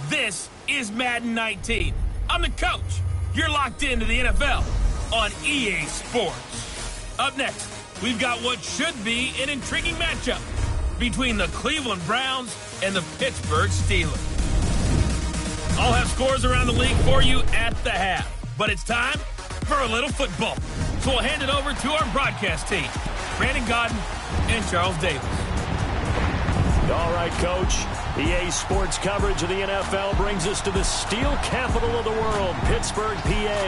This is Madden 19. I'm the coach. You're locked into the NFL on EA Sports. Up next, we've got what should be an intriguing matchup between the Cleveland Browns and the Pittsburgh Steelers. I'll have scores around the league for you at the half, but it's time for a little football. So we'll hand it over to our broadcast team, Brandon Godden and Charles Davis. All right, Coach. EA Sports coverage of the NFL brings us to the steel capital of the world, Pittsburgh, PA,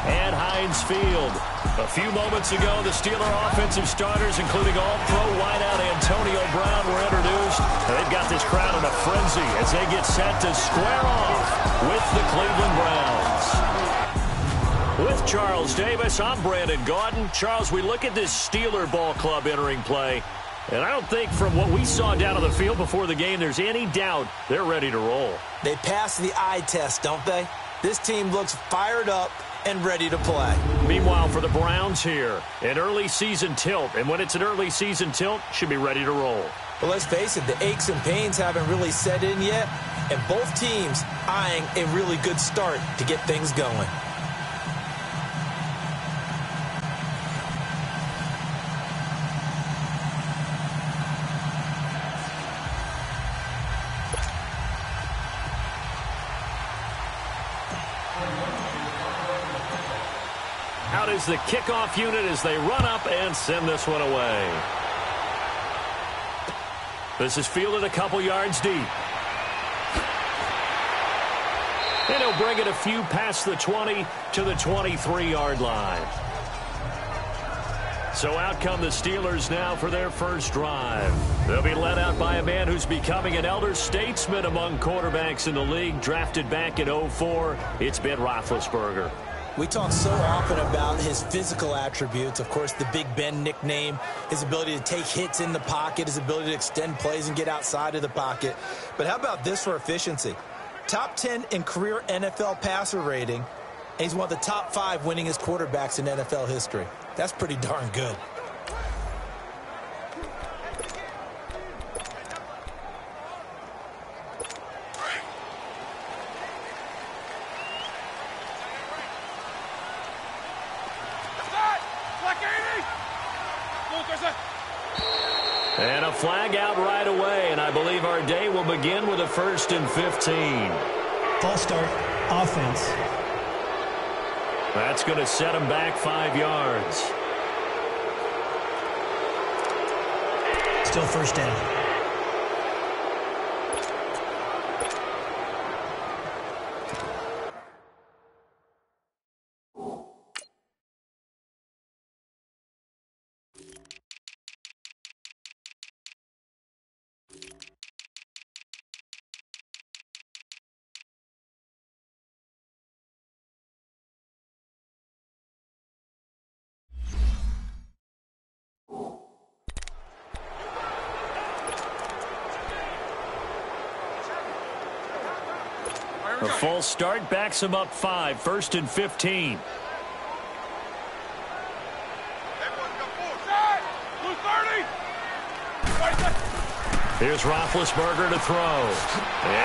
at Heinz Field. A few moments ago, the Steeler offensive starters, including all-pro wideout Antonio Brown, were introduced. They've got this crowd in a frenzy as they get set to square off with the Cleveland Browns. With Charles Davis, I'm Brandon Gaudin. Charles, we look at this Steeler ball club entering play, and I don't think from what we saw down on the field before the game there's any doubt they're ready to roll. They passed the eye test, don't they? This team looks fired up and ready to play. Meanwhile, for the Browns here, an early season tilt. And when it's an early season tilt, should be ready to roll. But let's face it, the aches and pains haven't really set in yet, and both teams eyeing a really good start to get things going. Out is the kickoff unit as they run up and send this one away. This is fielded a couple yards deep. And he'll bring it a few past the 20 to the 23-yard line. So out come the Steelers now for their first drive. They'll be led out by a man who's becoming an elder statesman among quarterbacks in the league, drafted back in 2004. It's Ben Roethlisberger. We talk so often about his physical attributes. Of course, the Big Ben nickname, his ability to take hits in the pocket, his ability to extend plays and get outside of the pocket. But how about this for efficiency? Top 10 in career NFL passer rating, and he's one of the top 5 winningest quarterbacks in NFL history. That's pretty darn good. And a flag out right away, and I believe our day will begin with a 1st and 15. False start, offense. That's going to set him back 5 yards. Still first down. A false start backs him up 5, 1st and 15. Here's Roethlisberger to throw.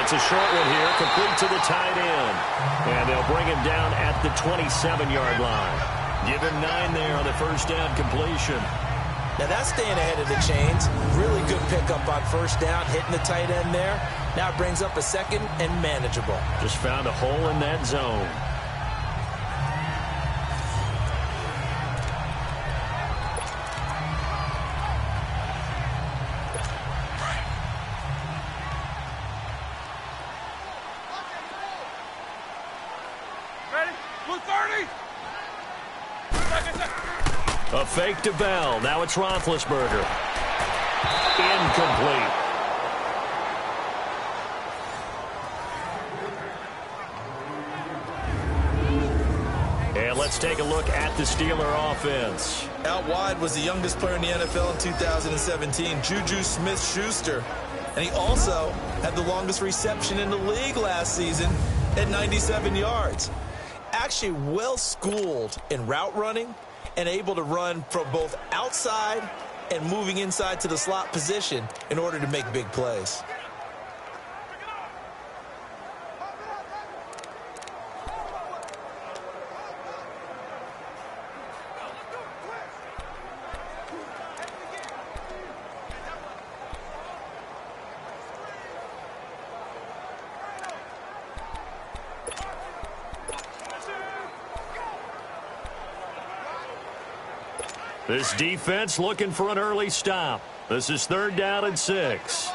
It's a short one here, complete to the tight end. And they'll bring him down at the 27-yard line. Give him 9 there on the first down completion. Now that's staying ahead of the chains. Really good pickup on first down, hitting the tight end there. Now it brings up a 2nd and manageable. Just found a hole in that zone. Ready? Blue 30. A fake to Bell. Now it's Roethlisberger. Incomplete. And let's take a look at the Steeler offense. Out wide was the youngest player in the NFL in 2017, Juju Smith-Schuster. And he also had the longest reception in the league last season at 97 yards. Actually well-schooled in route running and able to run from both outside and moving inside to the slot position in order to make big plays. This defense looking for an early stop. This is 3rd down and 6.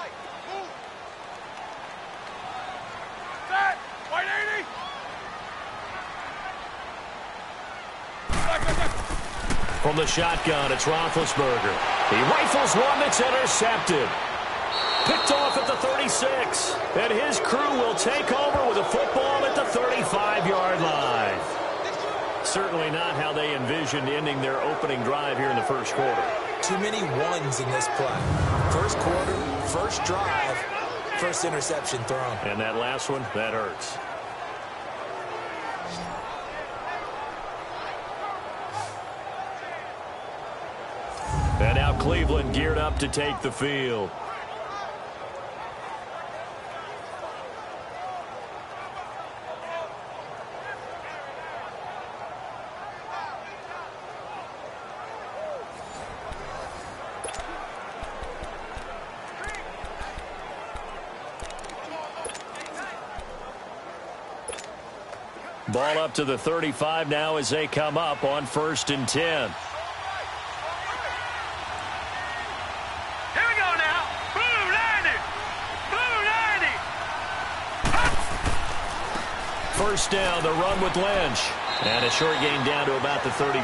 From the shotgun, it's Roethlisberger. He rifles one that's intercepted. Picked off at the 36. And his crew will take over with a football at the 35-yard line. Certainly not how they envisioned ending their opening drive here in the first quarter. Too many ones in this play. First quarter, first drive, first interception thrown. And that last one, that hurts. And now Cleveland geared up to take the field. Ball up to the 35 now as they come up on 1st and 10. Here we go now. Boom, 90. Boom, 90. First down, the run with Lynch. And a short gain down to about the 33.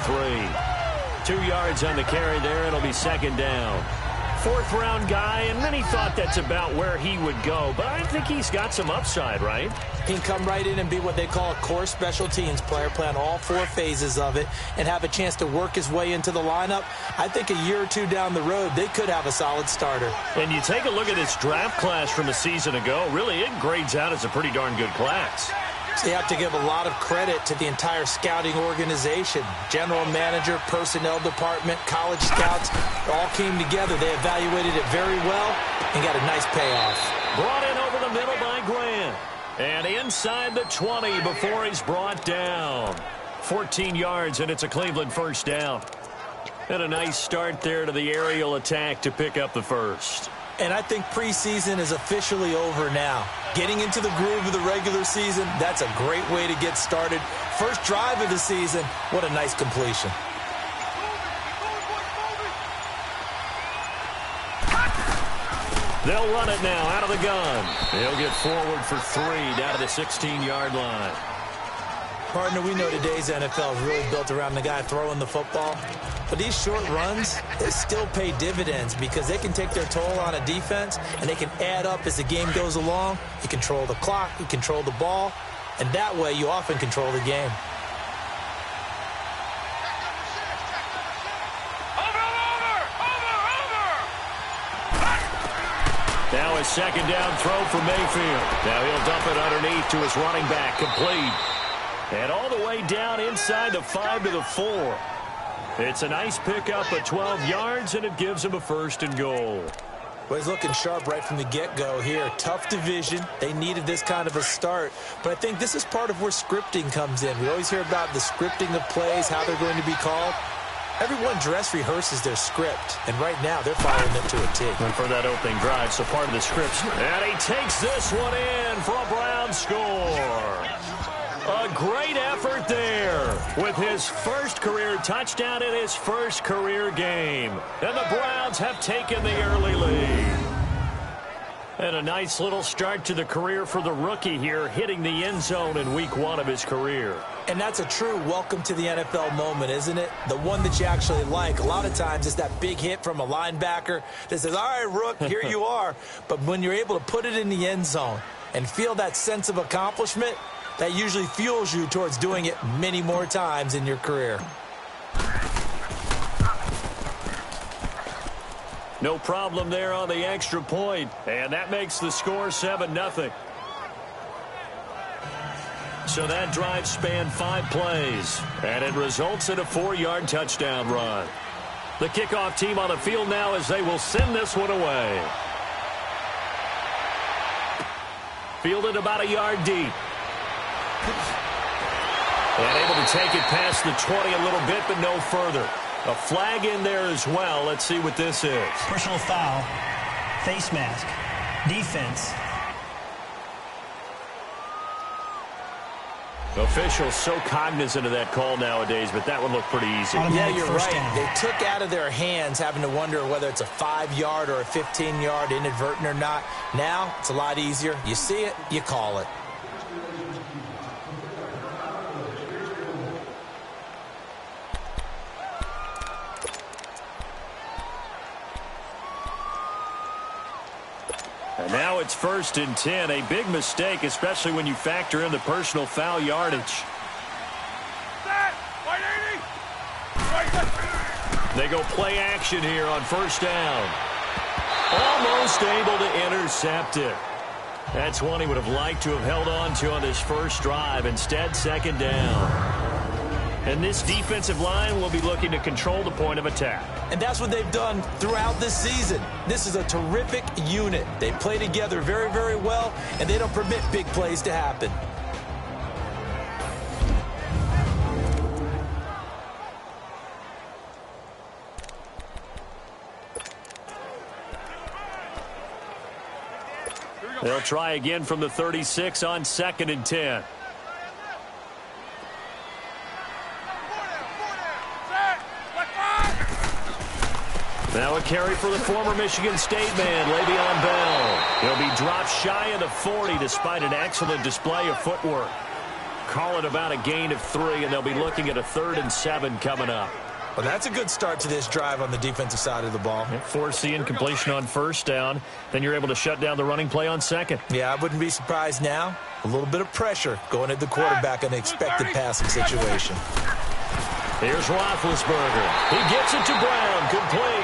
2 yards on the carry there. It'll be 2nd down. 4th-round guy, and many thought that's about where he would go. But I think he's got some upside, right? He can come right in and be what they call a core special teams player, play on all 4 phases of it, and have a chance to work his way into the lineup. I think a year or 2 down the road, they could have a solid starter. And you take a look at this draft class from a season ago, really it grades out as a pretty darn good class. So you have to give a lot of credit to the entire scouting organization. General manager, personnel department, college scouts, all came together. They evaluated it very well and got a nice payoff. Brought in over the middle by Grant. And inside the 20 before he's brought down. 14 yards, and it's a Cleveland first down. And a nice start there to the aerial attack to pick up the first. And I think preseason is officially over now. Getting into the groove of the regular season, that's a great way to get started. First drive of the season, what a nice completion. They'll run it now out of the gun. They'll get forward for 3 down to the 16-yard line. Partner, we know today's NFL is really built around the guy throwing the football. But these short runs, they still pay dividends because they can take their toll on a defense and they can add up as the game goes along. You control the clock, you control the ball, and that way you often control the game. Now a 2nd down throw for Mayfield. Now he'll dump it underneath to his running back, complete. And all the way down inside the 5 to the 4. It's a nice pickup of 12 yards, and it gives him a 1st and goal. Well, he's looking sharp right from the get-go here. Tough division. They needed this kind of a start. But I think this is part of where scripting comes in. We always hear about the scripting of plays, how they're going to be called. Everyone dress rehearses their script, and right now they're following it to a T. And for that opening drive, so part of the script. And he takes this one in for a Brown score. A great effort there with his first career touchdown in his first career game. And the Browns have taken the early lead. And a nice little start to the career for the rookie here, hitting the end zone in week 1 of his career. And that's a true welcome to the NFL moment, isn't it? The one that you actually like. A lot of times it's that big hit from a linebacker that says, all right, Rook, here you are. But when you're able to put it in the end zone and feel that sense of accomplishment, that usually fuels you towards doing it many more times in your career. No problem there on the extra point. And that makes the score 7-0. So that drive spanned 5 plays. And it results in a 4-yard touchdown run. The kickoff team on the field now as they will send this one away. Fielded about a yard deep. And able to take it past the 20 a little bit, but no further. A flag in there as well. Let's see what this is. Personal foul, face mask, defense. Officials so cognizant of that call nowadays, but that one looked pretty easy. Yeah, you're right. They took out of their hands having to wonder whether it's a 5-yard or a 15-yard inadvertent or not. Now, it's a lot easier. You see it, you call it. And now it's 1st and 10. A big mistake, especially when you factor in the personal foul yardage. They go play action here on 1st down. Almost able to intercept it. That's one he would have liked to have held on to on this first drive. Instead, 2nd down. And this defensive line will be looking to control the point of attack. And that's what they've done throughout this season. This is a terrific unit. They play together very, very well, and they don't permit big plays to happen. They'll try again from the 36 on 2nd and 10. Now a carry for the former Michigan State man, Le'Veon Bell. He'll be dropped shy of the 40 despite an excellent display of footwork. Call it about a gain of 3, and they'll be looking at a 3rd and 7 coming up. Well, that's a good start to this drive on the defensive side of the ball. Force the incompletion on 1st down. Then you're able to shut down the running play on 2nd. Yeah, I wouldn't be surprised now. A little bit of pressure going at the quarterback in an expected passing situation. Here's Roethlisberger. He gets it to Brown, complete.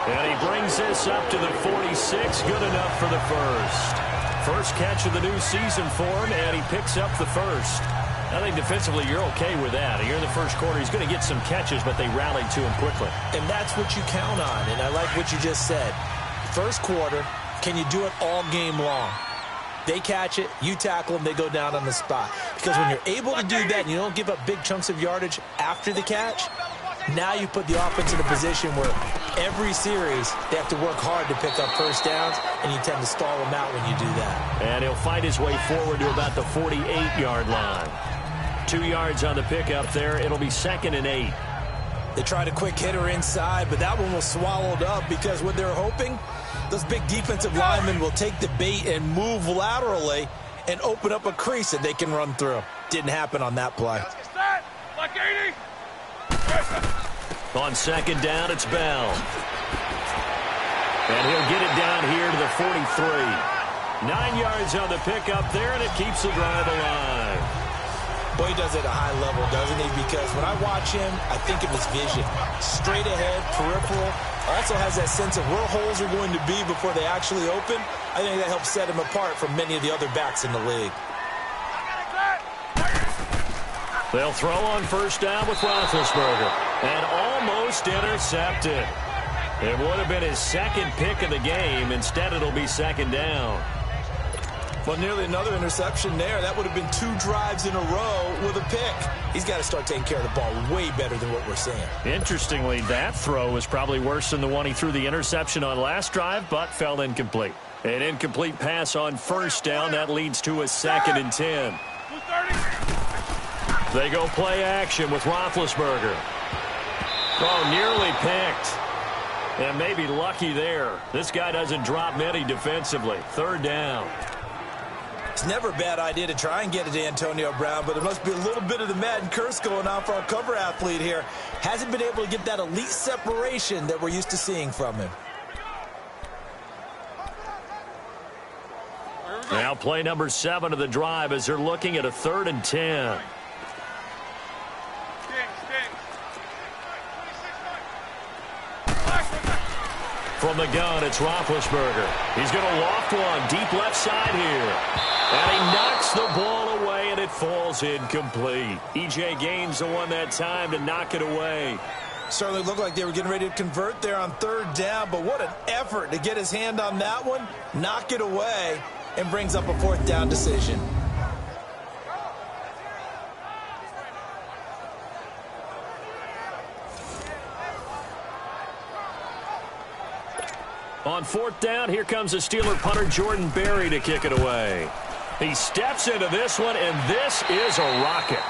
And he brings this up to the 46, good enough for the first catch of the new season for him, and he picks up the first. I think defensively you're okay with that. Here in the first quarter, he's going to get some catches, but they rallied to him quickly. And that's what you count on, and I like what you just said. First quarter, can you do it all game long? They catch it, you tackle them, they go down on the spot. Because when you're able to do that and you don't give up big chunks of yardage after the catch, now you put the offense in a position where every series they have to work hard to pick up 1st downs, and you tend to stall them out when you do that. And he'll fight his way forward to about the 48-yard line. 2 yards on the pickup there. It'll be 2nd and 8. They tried a quick hitter inside, but that one was swallowed up because what they're hoping, those big defensive linemen will take the bait and move laterally and open up a crease that they can run through. Didn't happen on that play. On 2nd down, it's Bell. And he'll get it down here to the 43. 9 yards on the pickup there, and it keeps the drive alive. Boy, he does it at a high level, doesn't he? Because when I watch him, I think of his vision. Straight ahead, peripheral. Also has that sense of where holes are going to be before they actually open. I think that helps set him apart from many of the other backs in the league. They'll throw on 1st down with Roethlisberger. And almost intercepted. It would have been his 2nd pick of the game. Instead, it'll be 2nd down. Well, nearly another interception there. That would have been 2 drives in a row with a pick. He's got to start taking care of the ball way better than what we're seeing. Interestingly, that throw was probably worse than the one he threw the interception on last drive, but fell incomplete. An incomplete pass on 1st down. That leads to a 2nd and 10. They go play action with Roethlisberger. Oh, nearly picked. And maybe lucky there. This guy doesn't drop many defensively. 3rd down. It's never a bad idea to try and get it to Antonio Brown, but there must be a little bit of the Madden curse going on for our cover athlete here. Hasn't been able to get that elite separation that we're used to seeing from him. Now play number 7 of the drive as they're looking at a 3rd and 10. From the gun, it's Roethlisberger. He's going to loft one deep left side here. And he knocks the ball away, and it falls incomplete. E.J. Gaines the one that time to knock it away. Certainly looked like they were getting ready to convert there on 3rd down, but what an effort to get his hand on that one, knock it away, and brings up a 4th down decision. On 4th down, here comes the Steeler punter Jordan Berry to kick it away. He steps into this one, and this is a rocket.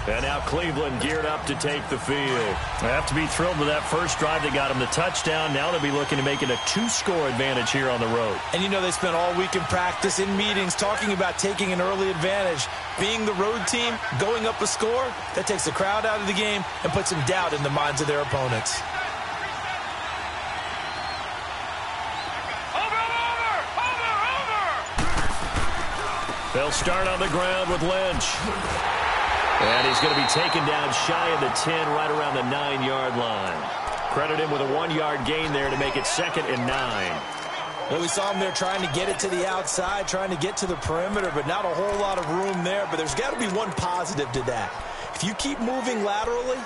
And now Cleveland geared up to take the field. They have to be thrilled with that first drive that got them the touchdown. Now they'll be looking to make it a 2-score advantage here on the road. And you know they spent all week in practice, in meetings, talking about taking an early advantage. Being the road team, going up a score, that takes the crowd out of the game and puts some doubt in the minds of their opponents. They'll start on the ground with Lynch. And he's going to be taken down shy of the 10, right around the 9-yard line. Credit him with a 1-yard gain there to make it 2nd and 9. Well, we saw him there trying to get it to the outside, trying to get to the perimeter, but not a whole lot of room there. But there's got to be one positive to that. If you keep moving laterally,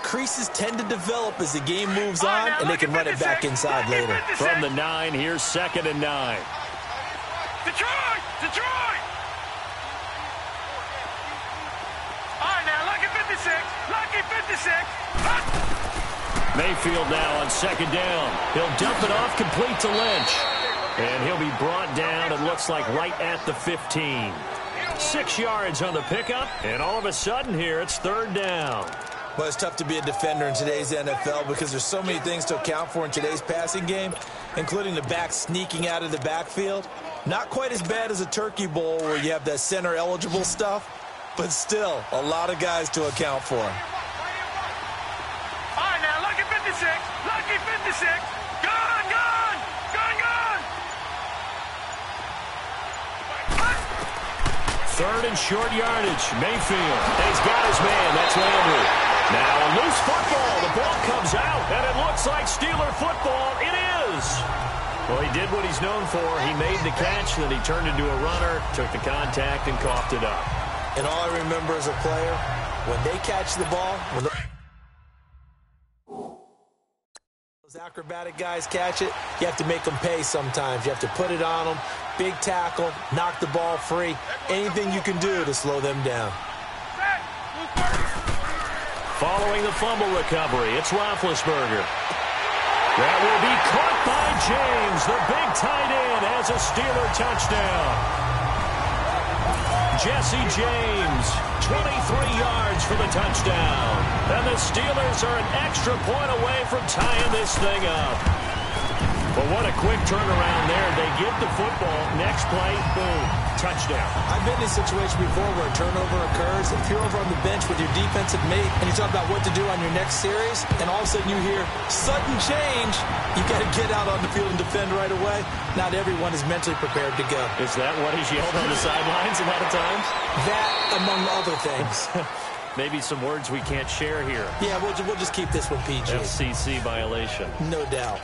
creases tend to develop as the game moves on, and they can run it back inside later. From the 9, here's 2nd and 9. Detroit! Detroit! All right, now, lucky 56. Lucky 56. Mayfield now on 2nd down. He'll dump it off complete to Lynch. And he'll be brought down, it looks like, right at the 15. 6 yards on the pickup, and all of a sudden here, it's 3rd down. Well, it's tough to be a defender in today's NFL because there's so many things to account for in today's passing game, including the back sneaking out of the backfield. Not quite as bad as a Turkey Bowl where you have that center-eligible stuff, but still a lot of guys to account for. All right, now, lucky 56. Lucky 56. Gun, gun! Gun, gun! 3rd and short yardage. Mayfield. He's got his man. That's Landry. Now a loose football. The ball comes out, and it looks like Steeler football. It is. Well, he did what he's known for. He made the catch, then he turned into a runner, took the contact, and coughed it up. And all I remember as a player, when they catch the ball, when those acrobatic guys catch it, you have to make them pay sometimes. You have to put it on them, big tackle, knock the ball free, anything you can do to slow them down. Following the fumble recovery, it's Roethlisberger. That will be caught by James. The big tight end has a Steeler touchdown. Jesse James, 23 yards for the touchdown. And the Steelers are an extra point away from tying this thing up. But what a quick turnaround there. They get the football. Next play, boom, touchdown. I've been in a situation before where a turnover occurs. If you're over on the bench with your defensive mate and you talk about what to do on your next series, and all of a sudden you hear sudden change, you got to get out on the field and defend right away. Not everyone is mentally prepared to go. Is that what is yelled on the sidelines a lot of times? That, among other things. Maybe some words we can't share here. Yeah, we'll just keep this one PG. FCC violation. No doubt.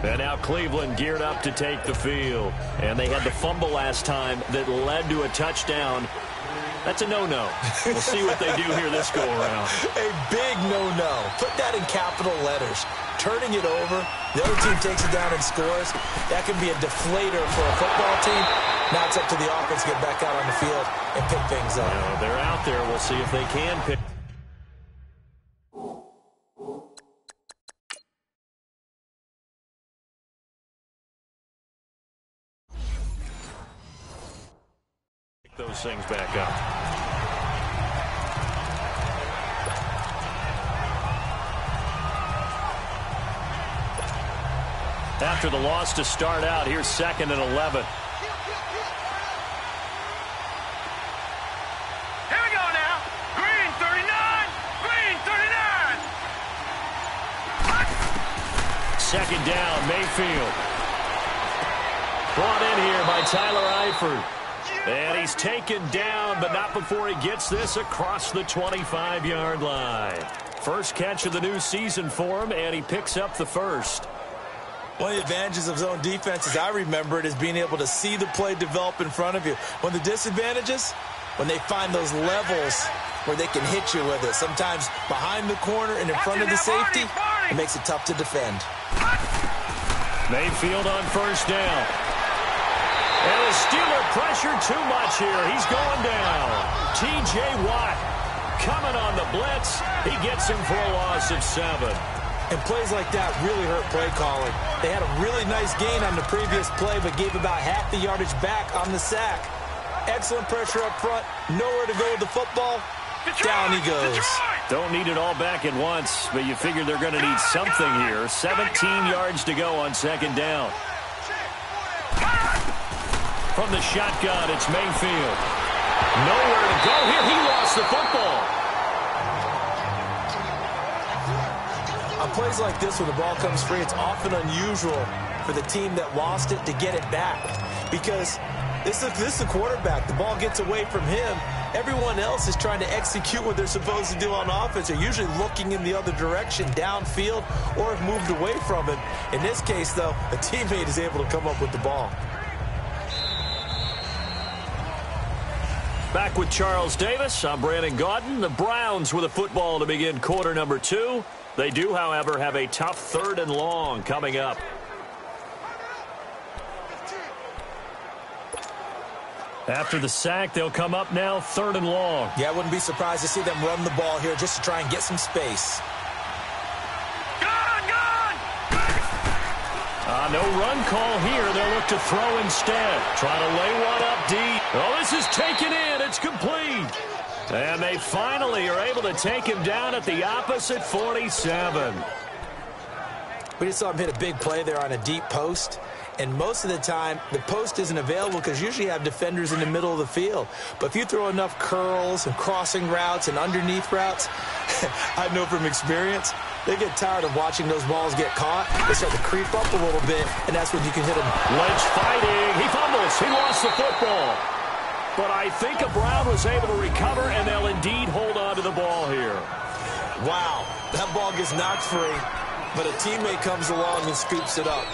And now Cleveland geared up to take the field. And they had the fumble last time that led to a touchdown. That's a no-no. We'll see what they do here this go-around. A big no-no. Put that in capital letters. Turning it over, the other team takes it down and scores. That can be a deflator for a football team. Now it's up to the offense to get back out on the field and pick things up. They're out there. We'll see if they can pick. Those things back up. After the loss to start out, here's 2nd and 11. Here we go now. Green 39. Green 39. 2nd down, Mayfield. Brought in here by Tyler Eifert. And he's taken down, but not before he gets this across the 25-yard line. First catch of the new season for him, and he picks up the first. One of the advantages of zone defense, as I remember it, is being able to see the play develop in front of you. One of the disadvantages, when they find those levels where they can hit you with it, sometimes behind the corner and in front of the safety, it makes it tough to defend. Mayfield on 1st down. And the Steeler pressure too much here. He's going down. T.J. Watt coming on the blitz. He gets him for a loss of 7. And plays like that really hurt play calling. They had a really nice gain on the previous play, but gave about half the yardage back on the sack. Excellent pressure up front. Nowhere to go with the football. Down he goes. Don't need it all back at once, but you figure they're going to need something here. 17 yards to go on second down. From the shotgun, it's Mayfield. Nowhere to go here. He lost the football. On plays like this, when the ball comes free, it's often unusual for the team that lost it to get it back. Because this is the quarterback. The ball gets away from him. Everyone else is trying to execute what they're supposed to do on offense. They're usually looking in the other direction, downfield, or have moved away from him. In this case, though, a teammate is able to come up with the ball. Back with Charles Davis. I'm Brandon Gaudin. The Browns with a football to begin quarter number 2. They do, however, have a tough 3rd and long coming up. After the sack, they'll come up now 3rd and long. Yeah, I wouldn't be surprised to see them run the ball here just to try and get some space. No run call here. They'll look to throw instead. Trying to lay one up deep. Oh, this is taken in. It's complete. And they finally are able to take him down at the opposite 47. We just saw him hit a big play there on a deep post. And most of the time, the post isn't available because usually you have defenders in the middle of the field. But if you throw enough curls and crossing routes and underneath routes, I know from experience, they get tired of watching those balls get caught. They start to creep up a little bit, and that's when you can hit them. Lynch fighting. He fumbles. He lost the football. But I think a Brown was able to recover, and they'll indeed hold on to the ball here. Wow, that ball gets knocked free, but a teammate comes along and scoops it up.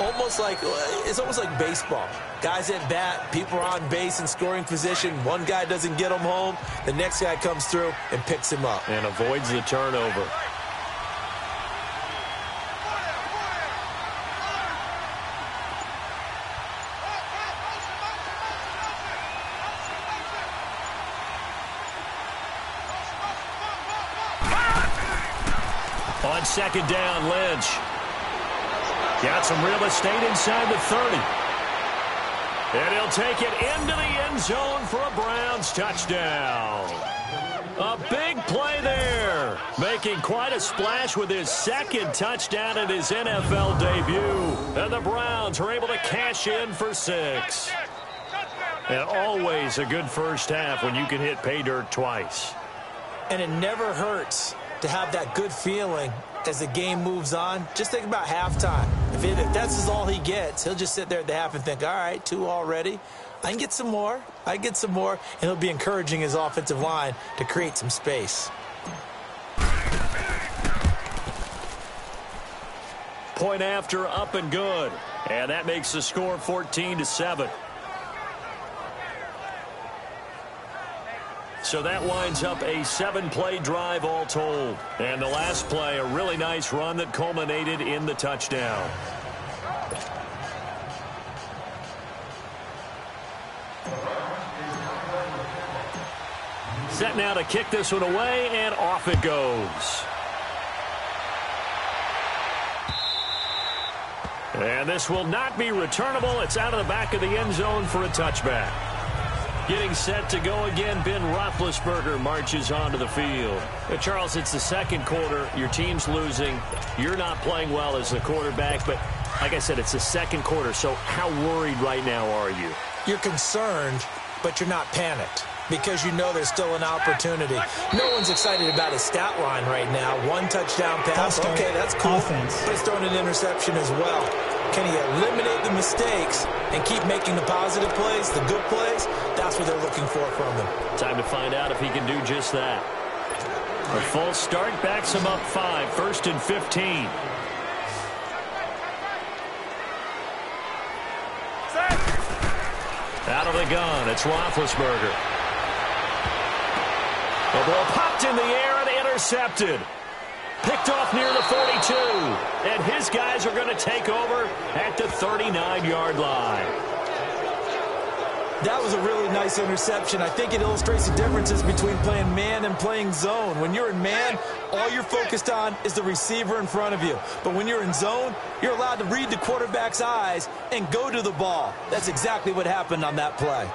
It's almost like baseball. Guys at bat, people are on base in scoring position. One guy doesn't get him home. The next guy comes through and picks him up. And avoids the turnover. On second down, Lynch. Got some real estate inside the 30. And he'll take it into the end zone for a Browns touchdown. A big play there. Making quite a splash with his second touchdown in his NFL debut. And the Browns are able to cash in for 6. And always a good first half when you can hit pay dirt twice. And it never hurts to have that good feeling as the game moves on. Just think about halftime. If that's all he gets, he'll just sit there at the half and think, all right, 2 already. I can get some more. And he'll be encouraging his offensive line to create some space. Point after, up and good. And that makes the score 14-7. So that winds up a 7-play drive all told. And the last play, a really nice run that culminated in the touchdown. Set now to kick this one away, and off it goes. And this will not be returnable. It's out of the back of the end zone for a touchback. Getting set to go again, Ben Roethlisberger marches onto the field. Charles, it's the second quarter. Your team's losing. You're not playing well as the quarterback, but like I said, it's the second quarter. So how worried right now are you? You're concerned, but you're not panicked because you know there's still an opportunity. No one's excited about his stat line right now. 1 touchdown pass. Okay, that's cool. Offense. But he's throwing an interception as well. Can he eliminate the mistakes and keep making the positive plays, the good plays? That's what they're looking for from him. Time to find out if he can do just that. A false start backs him up 5, 1st and 15. Out of the gun, it's Roethlisberger. The ball popped in the air and intercepted. Picked off near the 42. And his guys are going to take over at the 39-yard line. That was a really nice interception. I think it illustrates the differences between playing man and playing zone. When you're in man, all you're focused on is the receiver in front of you. But when you're in zone, you're allowed to read the quarterback's eyes and go to the ball. That's exactly what happened on that play.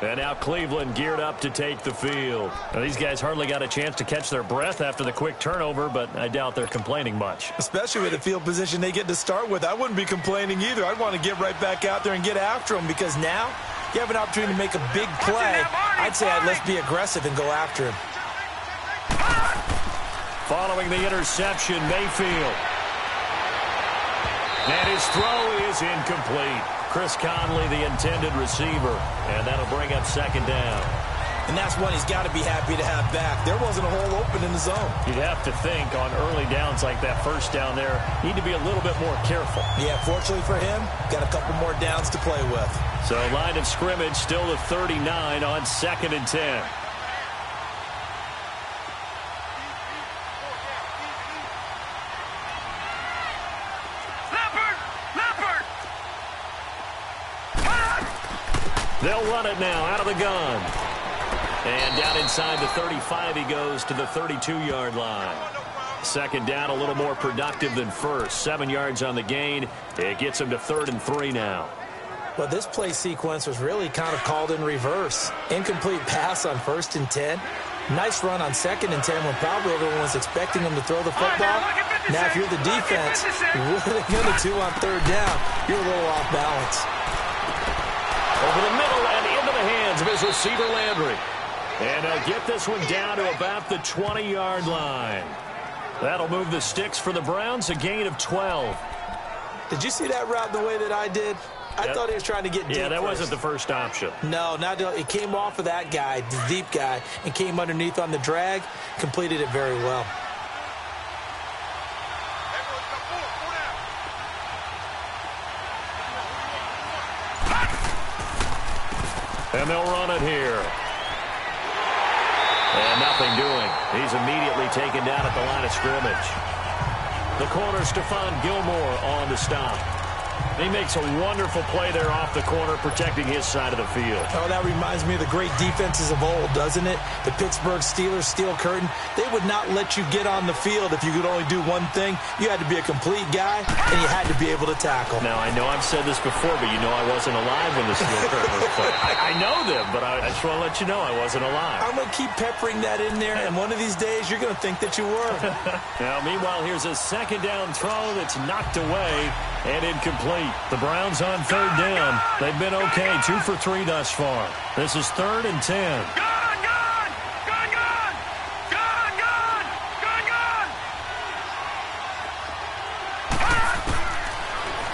And now Cleveland geared up to take the field. Now, these guys hardly got a chance to catch their breath after the quick turnover, but I doubt they're complaining much. Especially with the field position they get to start with. I wouldn't be complaining either. I'd want to get right back out there and get after them, because now you have an opportunity to make a big play. I'd say let's be aggressive and go after him. Following the interception, Mayfield. And his throw is incomplete. Chris Conley, the intended receiver, and that'll bring up second down. And that's one he's got to be happy to have back. There wasn't a hole open in the zone. You'd have to think on early downs like that first down there, need to be a little bit more careful. Yeah, fortunately for him, got a couple more downs to play with. So line of scrimmage still the 39 on 2nd and 10. They'll run it now out of the gun. And down inside the 35 he goes to the 32-yard line. Second down, a little more productive than first. 7 yards on the gain. It gets him to 3rd and 3 now. Well, this play sequence was really kind of called in reverse. Incomplete pass on 1st and 10. Nice run on 2nd and 10 when probably everyone was expecting him to throw the football. Now, if you're the defense, what are they going to do on 3rd down? You're a little off balance. Over the middle and into the hands of his receiver, Landry. And he'll get this one down to about the 20-yard line. That'll move the sticks for the Browns, a gain of 12. Did you see that route the way that I did? I thought he was trying to get deep. Yeah, that wasn't the first option. No, it came off of that guy, the deep guy, and came underneath on the drag. Completed it very well. And they'll run it here. And nothing doing. He's immediately taken down at the line of scrimmage. The corner, Stephon Gilmore, on the stop. He makes a wonderful play there off the corner, protecting his side of the field. Oh, that reminds me of the great defenses of old, doesn't it? The Pittsburgh Steelers, steel curtain. They would not let you get on the field if you could only do one thing. You had to be a complete guy, and you had to be able to tackle. Now, I know I've said this before, but you know I wasn't alive when the steel curtain was put. I know them, but I just want to let you know I wasn't alive. I'm going to keep peppering that in there, and one of these days you're going to think that you were. Now, meanwhile, here's a second down throw that's knocked away and incomplete. The Browns on 3rd down. They've been okay, 2 for 3 thus far. This is 3rd and 10. Gone, gone! Gone, gone! Gone, gone! Gone, gone!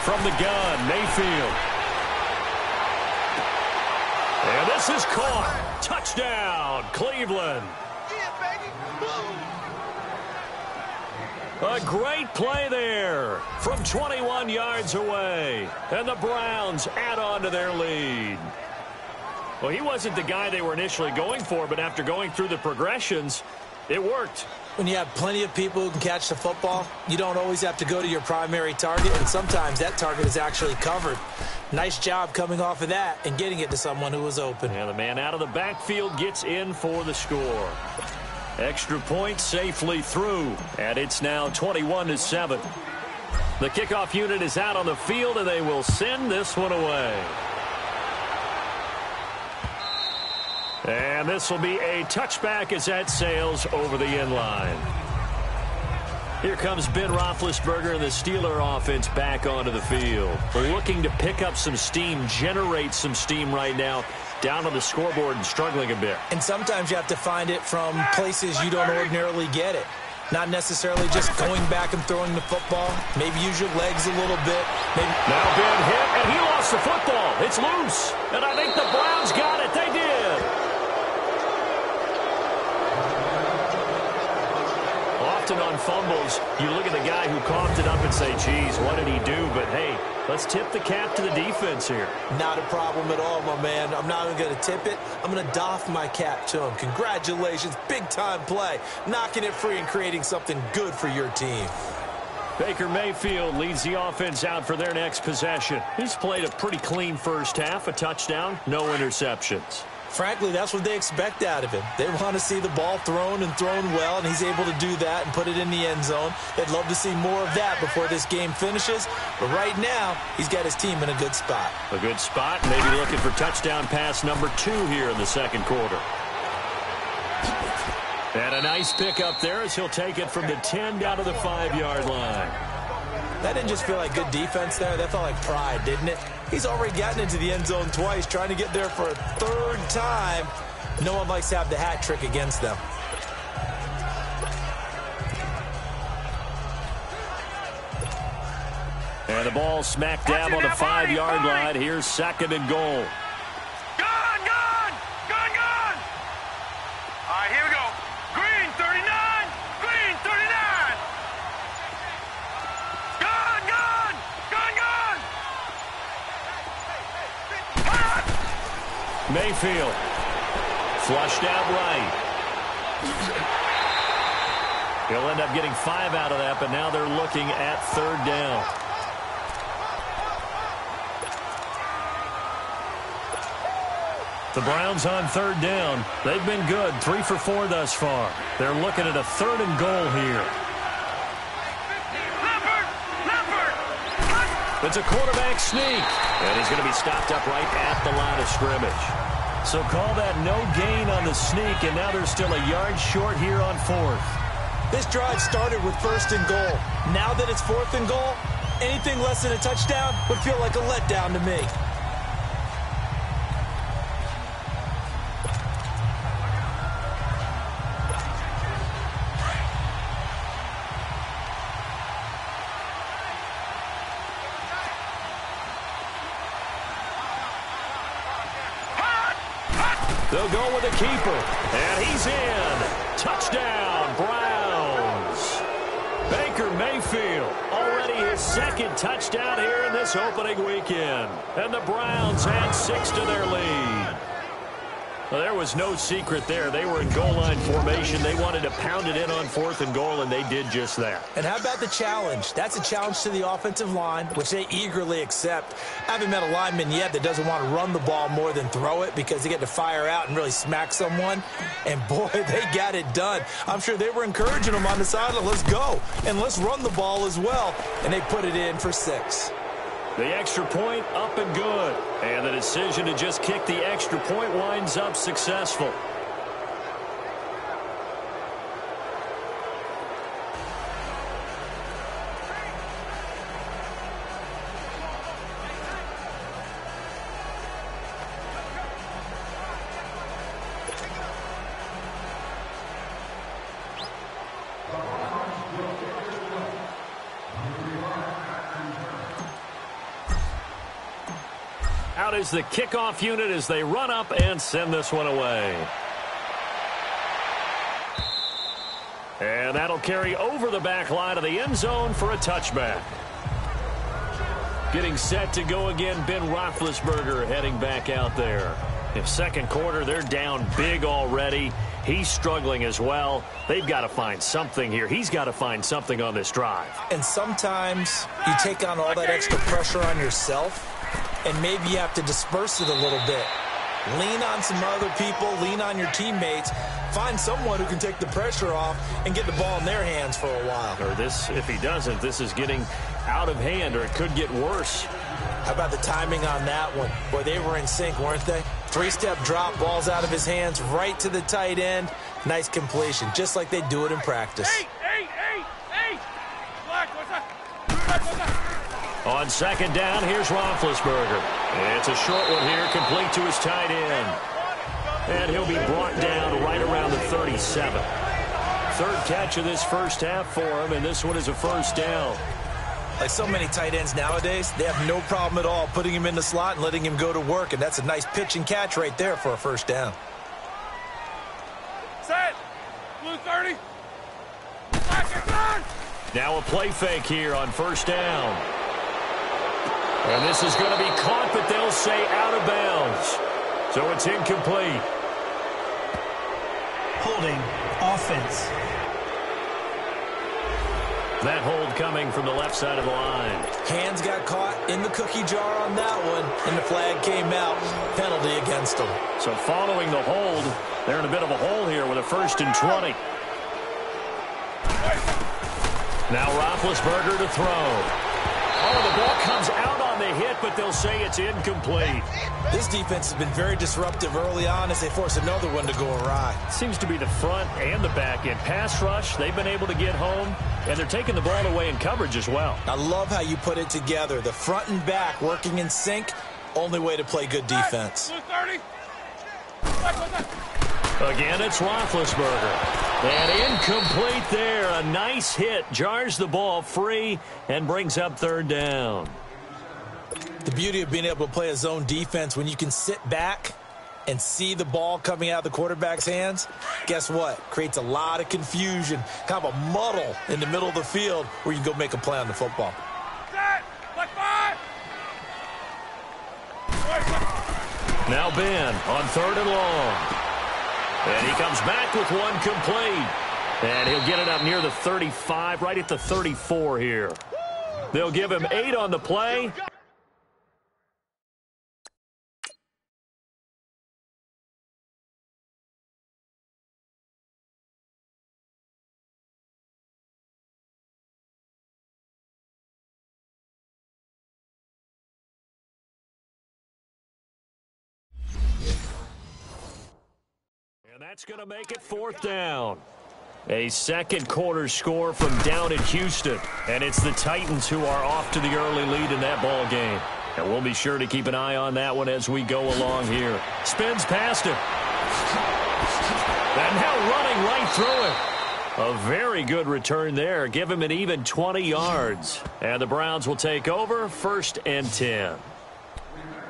From the gun, Mayfield. And this is caught. Touchdown, Cleveland. Yeah, baby! Boom! A great play there from 21 yards away. And the Browns add on to their lead. Well, he wasn't the guy they were initially going for, but after going through the progressions, it worked. When you have plenty of people who can catch the football, you don't always have to go to your primary target, and sometimes that target is actually covered. Nice job coming off of that and getting it to someone who was open. And the man out of the backfield gets in for the score. Extra point safely through, and it's now 21-7. The kickoff unit is out on the field, and they will send this one away. And this will be a touchback as that sails over the end line. Here comes Ben Roethlisberger and the Steeler offense back onto the field. We're looking to pick up some steam, generate some steam right now. Down on the scoreboard and struggling a bit. And sometimes you have to find it from places you don't ordinarily get it. Not necessarily just going back and throwing the football. Maybe use your legs a little bit. Maybe. Now Ben hit, and he lost the football. It's loose. And I think the Browns got it. They did. Often on fumbles, you look at the guy who coughed it up and say, geez, what did he do? But, hey, let's tip the cap to the defense here. Not a problem at all, my man. I'm not even going to tip it. I'm going to doff my cap to him. Congratulations. Big-time play. Knocking it free and creating something good for your team. Baker Mayfield leads the offense out for their next possession. He's played a pretty clean first half, a touchdown, no interceptions. Frankly, that's what they expect out of him. They want to see the ball thrown and thrown well, and he's able to do that and put it in the end zone. They'd love to see more of that before this game finishes. But right now, he's got his team in a good spot. A good spot, maybe looking for touchdown pass number 2 here in the second quarter. And a nice pickup there as he'll take it from the 10 down to the 5-yard line. That didn't just feel like good defense there. That felt like pride, didn't it? He's already gotten into the end zone twice, trying to get there for a 3rd time. No one likes to have the hat trick against them. And the ball smack dab on the 5-yard line. Here's 2nd and goal. Gone! Gone! All right, here we go. Green, 39. Green, 39. Gone! Mayfield. Flushed out right. He'll end up getting 5 out of that, but now they're looking at 3rd down. The Browns on 3rd down. They've been good, 3 for 4 thus far. They're looking at a 3rd and goal here. It's a quarterback sneak, and he's going to be stopped up right at the line of scrimmage. So call that no gain on the sneak, and now they're still a yard short here on 4th. This drive started with 1st and goal. Now that it's 4th and goal, anything less than a touchdown would feel like a letdown to me. They'll go with the keeper, and he's in. Touchdown, Browns. Baker Mayfield, already his 2nd touchdown here in this opening weekend. And the Browns add 6 to their lead. Well, there was no secret there. They were in goal line formation. They wanted to pound it in on 4th and goal, and they did just that. And how about the challenge? That's a challenge to the offensive line, which they eagerly accept. I haven't met a lineman yet that doesn't want to run the ball more than throw it because they get to fire out and really smack someone. And, boy, they got it done. I'm sure they were encouraging them on the sideline. Let's go, and let's run the ball as well. And they put it in for 6. The extra point up and good. And the decision to just kick the extra point winds up successful. Out is the kickoff unit as they run up and send this one away. And that'll carry over the back line of the end zone for a touchback. Getting set to go again, Ben Roethlisberger heading back out there. In second quarter, they're down big already. He's struggling as well. They've got to find something here. He's got to find something on this drive. And sometimes you take on all that extra pressure on yourself, and maybe you have to disperse it a little bit. Lean on some other people, lean on your teammates, find someone who can take the pressure off and get the ball in their hands for a while. Or this, if he doesn't, this is getting out of hand, or it could get worse. How about the timing on that one? Boy, they were in sync, weren't they? 3-step drop, ball's out of his hands, right to the tight end. Nice completion, just like they do it in practice. Hey! On second down, here's Roethlisberger. It's a short one here, complete to his tight end. And he'll be brought down right around the 37. Third catch of this first half for him, and this one is a first down. Like so many tight ends nowadays, they have no problem at all putting him in the slot and letting him go to work, and that's a nice pitch and catch right there for a first down. Set! Blue 30. Now a play fake here on first down. And this is going to be caught, but they'll say out of bounds. So it's incomplete. Holding offense. That hold coming from the left side of the line. Hands got caught in the cookie jar on that one, and the flag came out. Penalty against them. So following the hold, they're in a bit of a hole here with a 1st and 20. Now Roethlisberger to throw. Oh, the ball comes out on the hit, but they'll say it's incomplete. This defense has been very disruptive early on as they force another one to go awry. Seems to be the front and the back end. Pass rush, they've been able to get home, and they're taking the ball away in coverage as well. I love how you put it together. The front and back working in sync, only way to play good defense. Again, it's Roethlisberger. And incomplete there. A nice hit. Jars the ball free and brings up 3rd down. The beauty of being able to play a zone defense when you can sit back and see the ball coming out of the quarterback's hands, guess what? Creates a lot of confusion, kind of a muddle in the middle of the field where you can go make a play on the football. Now Ben on 3rd and long. And he comes back with one complete. And he'll get it up near the 35, right at the 34 here. They'll give him 8 on the play. And that's going to make it 4th down. A second quarter score from down in Houston. And it's the Titans who are off to the early lead in that ball game. And we'll be sure to keep an eye on that one as we go along here. Spins past him. And now running right through it. A very good return there. Give him an even 20 yards. And the Browns will take over 1st and 10.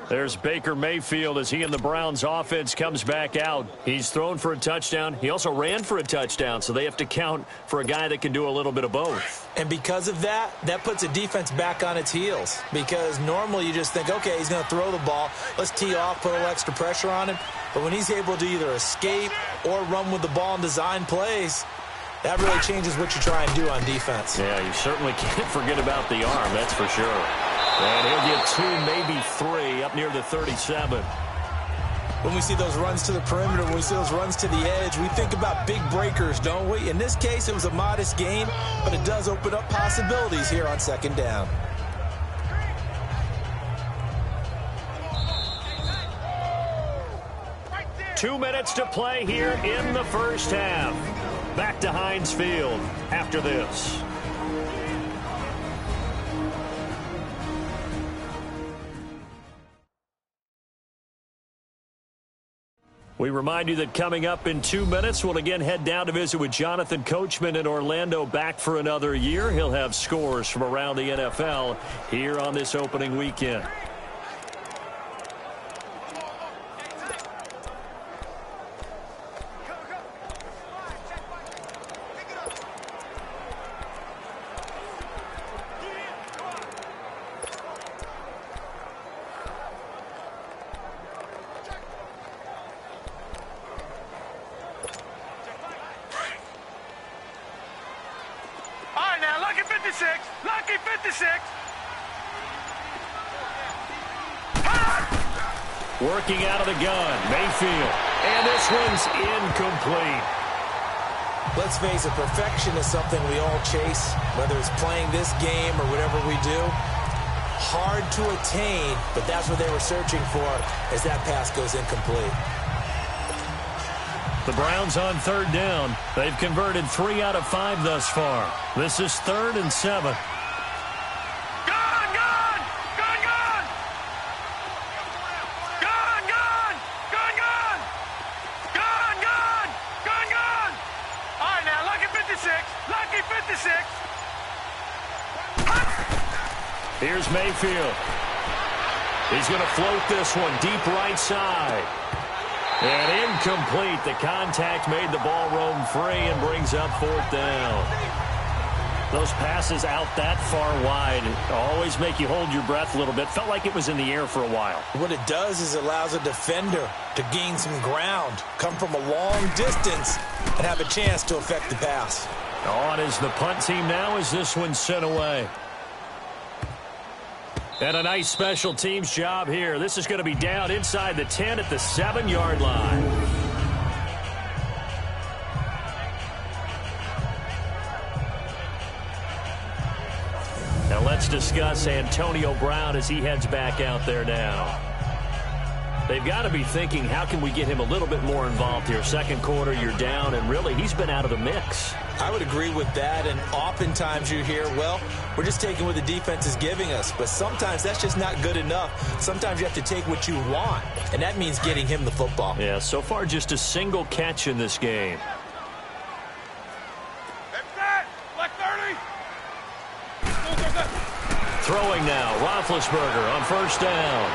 There's Baker Mayfield as he and the Browns offense comes back out. He's thrown for a touchdown. He also ran for a touchdown, so they have to count for a guy that can do a little bit of both. And because of that, that puts a defense back on its heels. Because normally you just think, okay, he's going to throw the ball. Let's tee off, put a little extra pressure on him. But when he's able to either escape or run with the ball and design plays, that really changes what you try and do on defense. Yeah, you certainly can't forget about the arm, that's for sure. And he'll get 2, maybe 3, up near the 37. When we see those runs to the perimeter, when we see those runs to the edge, we think about big breakers, don't we? In this case, it was a modest gain, but it does open up possibilities here on 2nd down. Two minutes to play here in the first half. Back to Heinz Field after this. We remind you that coming up in 2 minutes, we'll again head down to visit with Jonathan Coachman in Orlando, back for another year. He'll have scores from around the NFL here on this opening weekend. Lucky 56. Working out of the gun, Mayfield. And this one's incomplete. Let's face it, perfection is something we all chase, whether it's playing this game or whatever we do. Hard to attain, but that's what they were searching for as that pass goes incomplete. The Browns on 3rd down. They've converted 3 out of 5 thus far. This is 3rd and 7. Gone! Gone! Gone! Gone! Gone! Gone! Gone! Gone! Gone! Gone! Gone! Gone! All right, now, lucky 56. Lucky 56. Here's Mayfield. He's going to float this one deep right side. And incomplete. The contact made the ball roam free and brings up 4th down. Those passes out that far wide always make you hold your breath a little bit. Felt like it was in the air for a while. What it does is it allows a defender to gain some ground, come from a long distance, and have a chance to affect the pass. On is the punt team now as this one's sent away. And a nice special teams job here. This is going to be down inside the 10 at the 7-yard line. Now let's discuss Antonio Brown as he heads back out there now. They've got to be thinking, how can we get him a little bit more involved here? Second quarter, you're down, and really, he's been out of the mix. I would agree with that, and oftentimes you hear, well, we're just taking what the defense is giving us, but sometimes that's just not good enough. Sometimes you have to take what you want, and that means getting him the football. Yeah, so far just a single catch in this game. Throwing now, Roethlisberger on first down.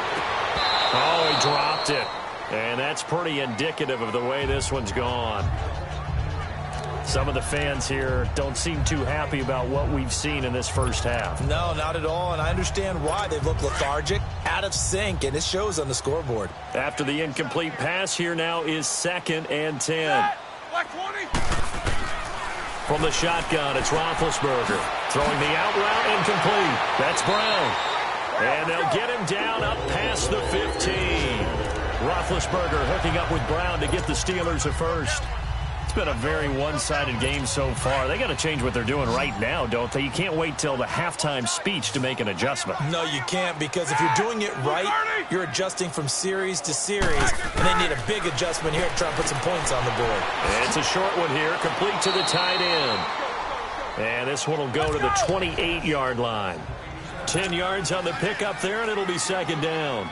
Oh, he dropped it. And that's pretty indicative of the way this one's gone. Some of the fans here don't seem too happy about what we've seen in this first half. No, not at all, and I understand why. They've looked lethargic, out of sync, and it shows on the scoreboard. After the incomplete pass, here now is 2nd and 10. From the shotgun, it's Roethlisberger. Throwing the out route incomplete. That's Brown. And they'll get him down up past the 15. Roethlisberger hooking up with Brown to get the Steelers a first. It's been a very one-sided game so far. They got to change what they're doing right now, don't they? You can't wait till the halftime speech to make an adjustment. No, you can't, because if you're doing it right, you're adjusting from series to series, and they need a big adjustment here to try and put some points on the board. And it's a short one here, complete to the tight end. And this one will go to the 28-yard line. 10 yards on the pickup there, and it'll be 2nd down.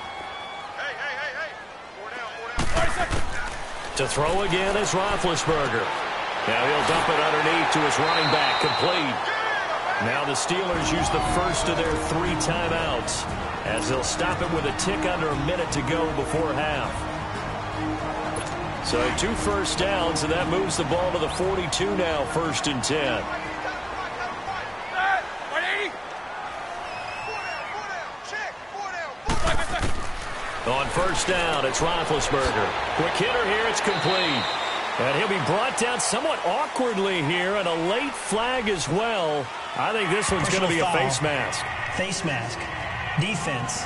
To throw again is Roethlisberger. Now he'll dump it underneath to his running back, complete. Now the Steelers use the first of their 3 timeouts as they'll stop it with a tick under a minute to go before half. So 2 first downs, and that moves the ball to the 42 now, 1st and 10. On first down, it's Roethlisberger. Quick hitter here, it's complete. And he'll be brought down somewhat awkwardly here, and a late flag as well. I think this one's going to be a face mask. Face mask. Defense.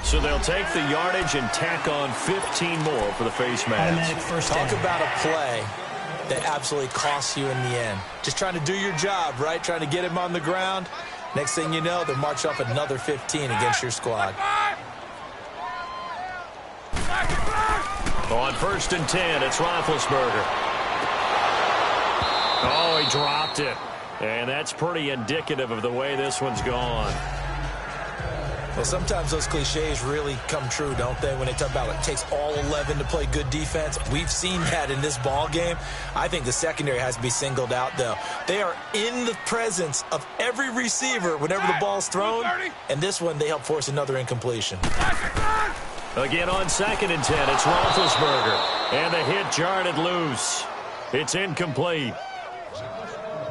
So they'll take the yardage and tack on 15 more for the face mask. Automatic first down. Talk about a play that absolutely costs you in the end. Just trying to do your job, right? Trying to get him on the ground. Next thing you know, they'll march off another 15 against your squad. On 1st and 10, it's Roethlisberger. Oh, he dropped it. And that's pretty indicative of the way this one's gone. Well, sometimes those cliches really come true, don't they? When they talk about it takes all 11 to play good defense. We've seen that in this ball game. I think the secondary has to be singled out, though. They are in the presence of every receiver whenever the ball's thrown. And this one, they help force another incompletion. Again on 2nd and 10, it's Roethlisberger. And the hit jarred it loose. It's incomplete.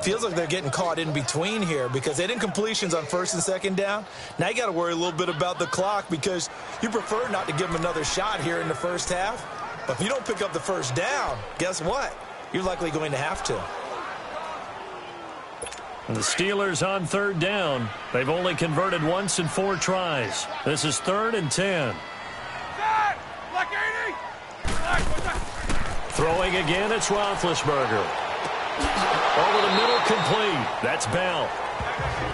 Feels like they're getting caught in between here because they didn't completions on 1st and 2nd down. Now you got to worry a little bit about the clock because you prefer not to give them another shot here in the first half. But if you don't pick up the first down, guess what? You're likely going to have to. And the Steelers on 3rd down. They've only converted once in 4 tries. This is 3rd and 10. Throwing again, it's Roethlisberger. Over the middle, complete. That's Bell.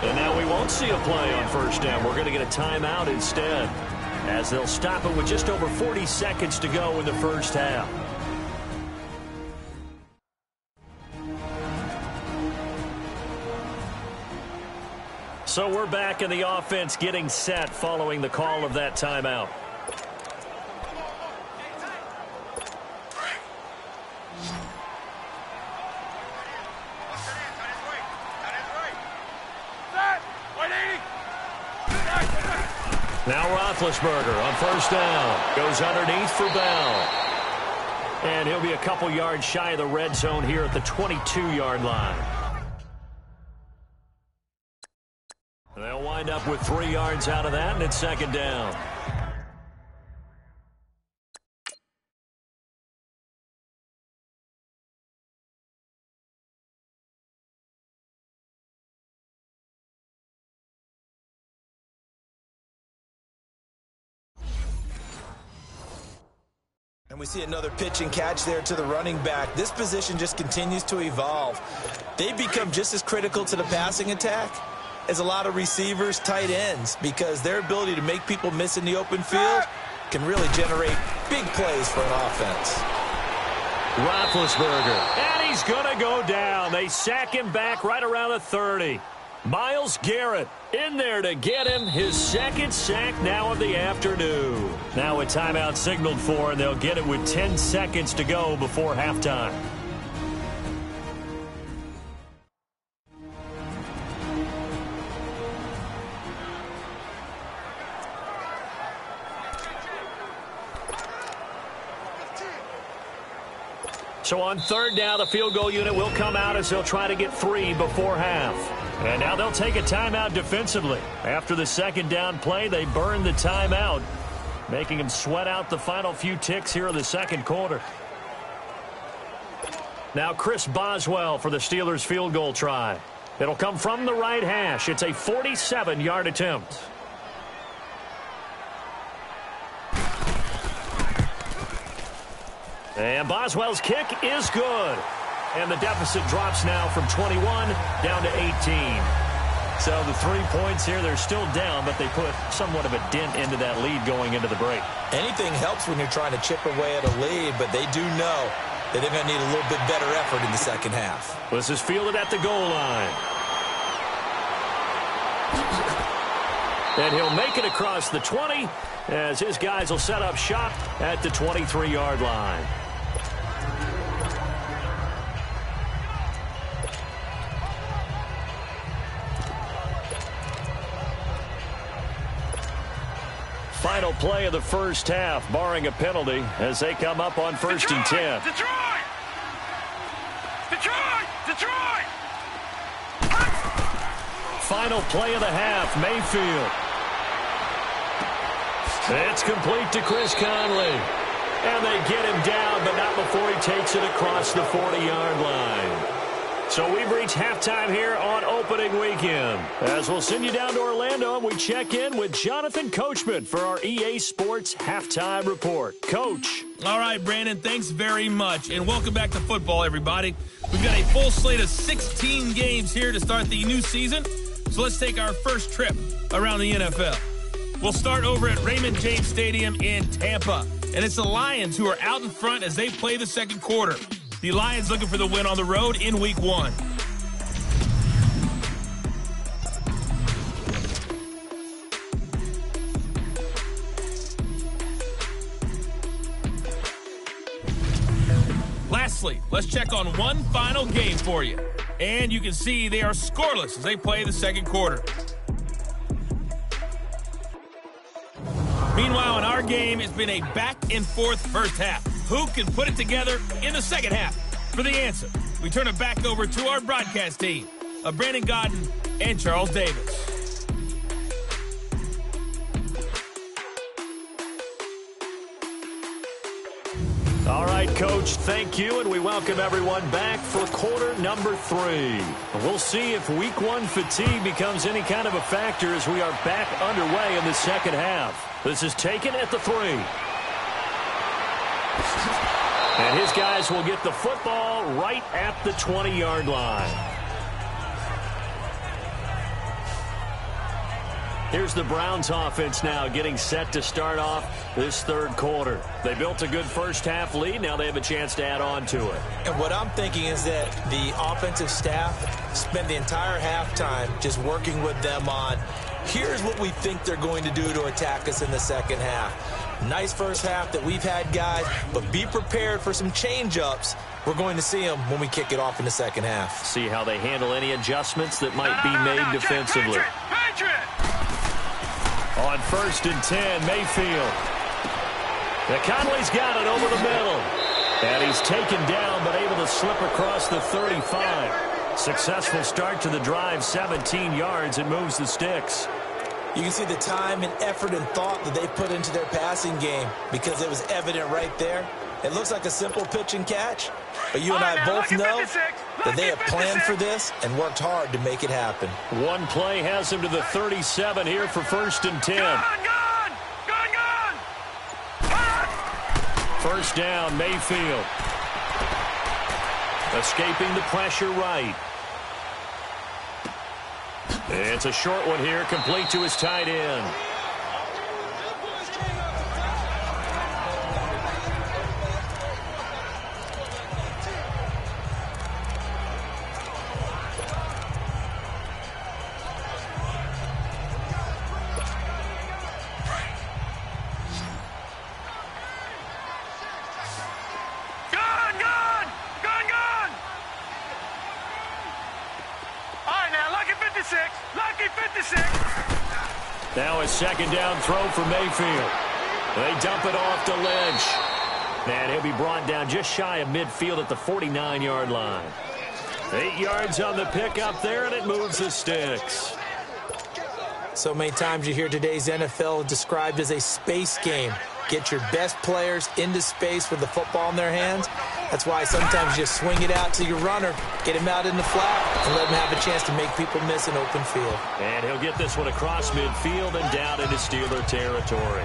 And now we won't see a play on 1st down. We're going to get a timeout instead, as they'll stop it with just over 40 seconds to go in the first half. So we're back in the offense getting set following the call of that timeout. Now Roethlisberger on 1st down. Goes underneath for Bell. And he'll be a couple yards shy of the red zone here at the 22-yard line. They'll wind up with 3 yards out of that, and it's 2nd down. And we see another pitch and catch there to the running back. This position just continues to evolve. They've become just as critical to the passing attack as a lot of receivers, tight ends, because their ability to make people miss in the open field can really generate big plays for an offense. Roethlisberger, and he's going to go down. They sack him back right around the 30. Myles Garrett in there to get him his second sack now of the afternoon. Now a timeout signaled for, and they'll get it with 10 seconds to go before halftime. So on third down, the field goal unit will come out as they'll try to get 3 before half. And now they'll take a timeout defensively. After the second down play, they burn the timeout, making them sweat out the final few ticks here in the second quarter. Now Chris Boswell for the Steelers field goal try. It'll come from the right hash. It's a 47-yard attempt. And Boswell's kick is good. And the deficit drops now from 21 down to 18. So the 3 points here, they're still down, but they put somewhat of a dent into that lead going into the break. Anything helps when you're trying to chip away at a lead, but they do know that they're going to need a little bit better effort in the second half. This is fielded at the goal line. And he'll make it across the 20 as his guys will set up shop at the 23-yard line. Final play of the first half, barring a penalty, as they come up on first and 10. Detroit! Detroit! Detroit! Final play of the half, Mayfield. It's complete to Chris Conley. And they get him down, but not before he takes it across the 40-yard line. So we've reached halftime here on opening weekend. As we'll send you down to Orlando, and we check in with Jonathan Coachman for our EA Sports Halftime Report. Coach. All right, Brandon, thanks very much. And welcome back to football, everybody. We've got a full slate of 16 games here to start the new season. So let's take our first trip around the NFL. We'll start over at Raymond James Stadium in Tampa. And it's the Lions who are out in front as they play the second quarter. The Lions looking for the win on the road in Week 1. Lastly, let's check on one final game for you. And you can see they are scoreless as they play the second quarter. Meanwhile, in our game, it's been a back-and-forth first half. Who can put it together in the second half? For the answer, we turn it back over to our broadcast team of Brandon Godden and Charles Davis. All right, Coach, thank you, and we welcome everyone back for quarter number 3. We'll see if Week 1 fatigue becomes any kind of a factor as we are back underway in the second half. This is taken at the 3. And his guys will get the football right at the 20-yard line. Here's the Browns offense now getting set to start off this third quarter. They built a good first half lead. Now they have a chance to add on to it. And what I'm thinking is that the offensive staff spent the entire halftime just working with them on, here's what we think they're going to do to attack us in the second half. Nice first half that we've had, guys, but be prepared for some change-ups. We're going to see them when we kick it off in the second half. See how they handle any adjustments that might be made defensively. Patriot! On first and 10, Mayfield. Now Conley's got it over the middle. And he's taken down, but able to slip across the 35. Successful start to the drive, 17 yards, and moves the sticks. You can see the time and effort and thought that they put into their passing game because it was evident right there. It looks like a simple pitch and catch, but you and I both know that they have planned for this and worked hard to make it happen. One play has him to the 37 here for first and 10. Gone! For First down, Mayfield. Escaping the pressure right. It's a short one here, complete to his tight end. Now a second down throw for Mayfield. They dump it off to Lynch. And he'll be brought down just shy of midfield at the 49-yard line. 8 yards on the pickup there, and it moves the sticks. So many times you hear today's NFL described as a space game. Get your best players into space with the football in their hands. That's why sometimes you just swing it out to your runner, get him out in the flat, and let him have a chance to make people miss an open field. And he'll get this one across midfield and down into Steeler territory.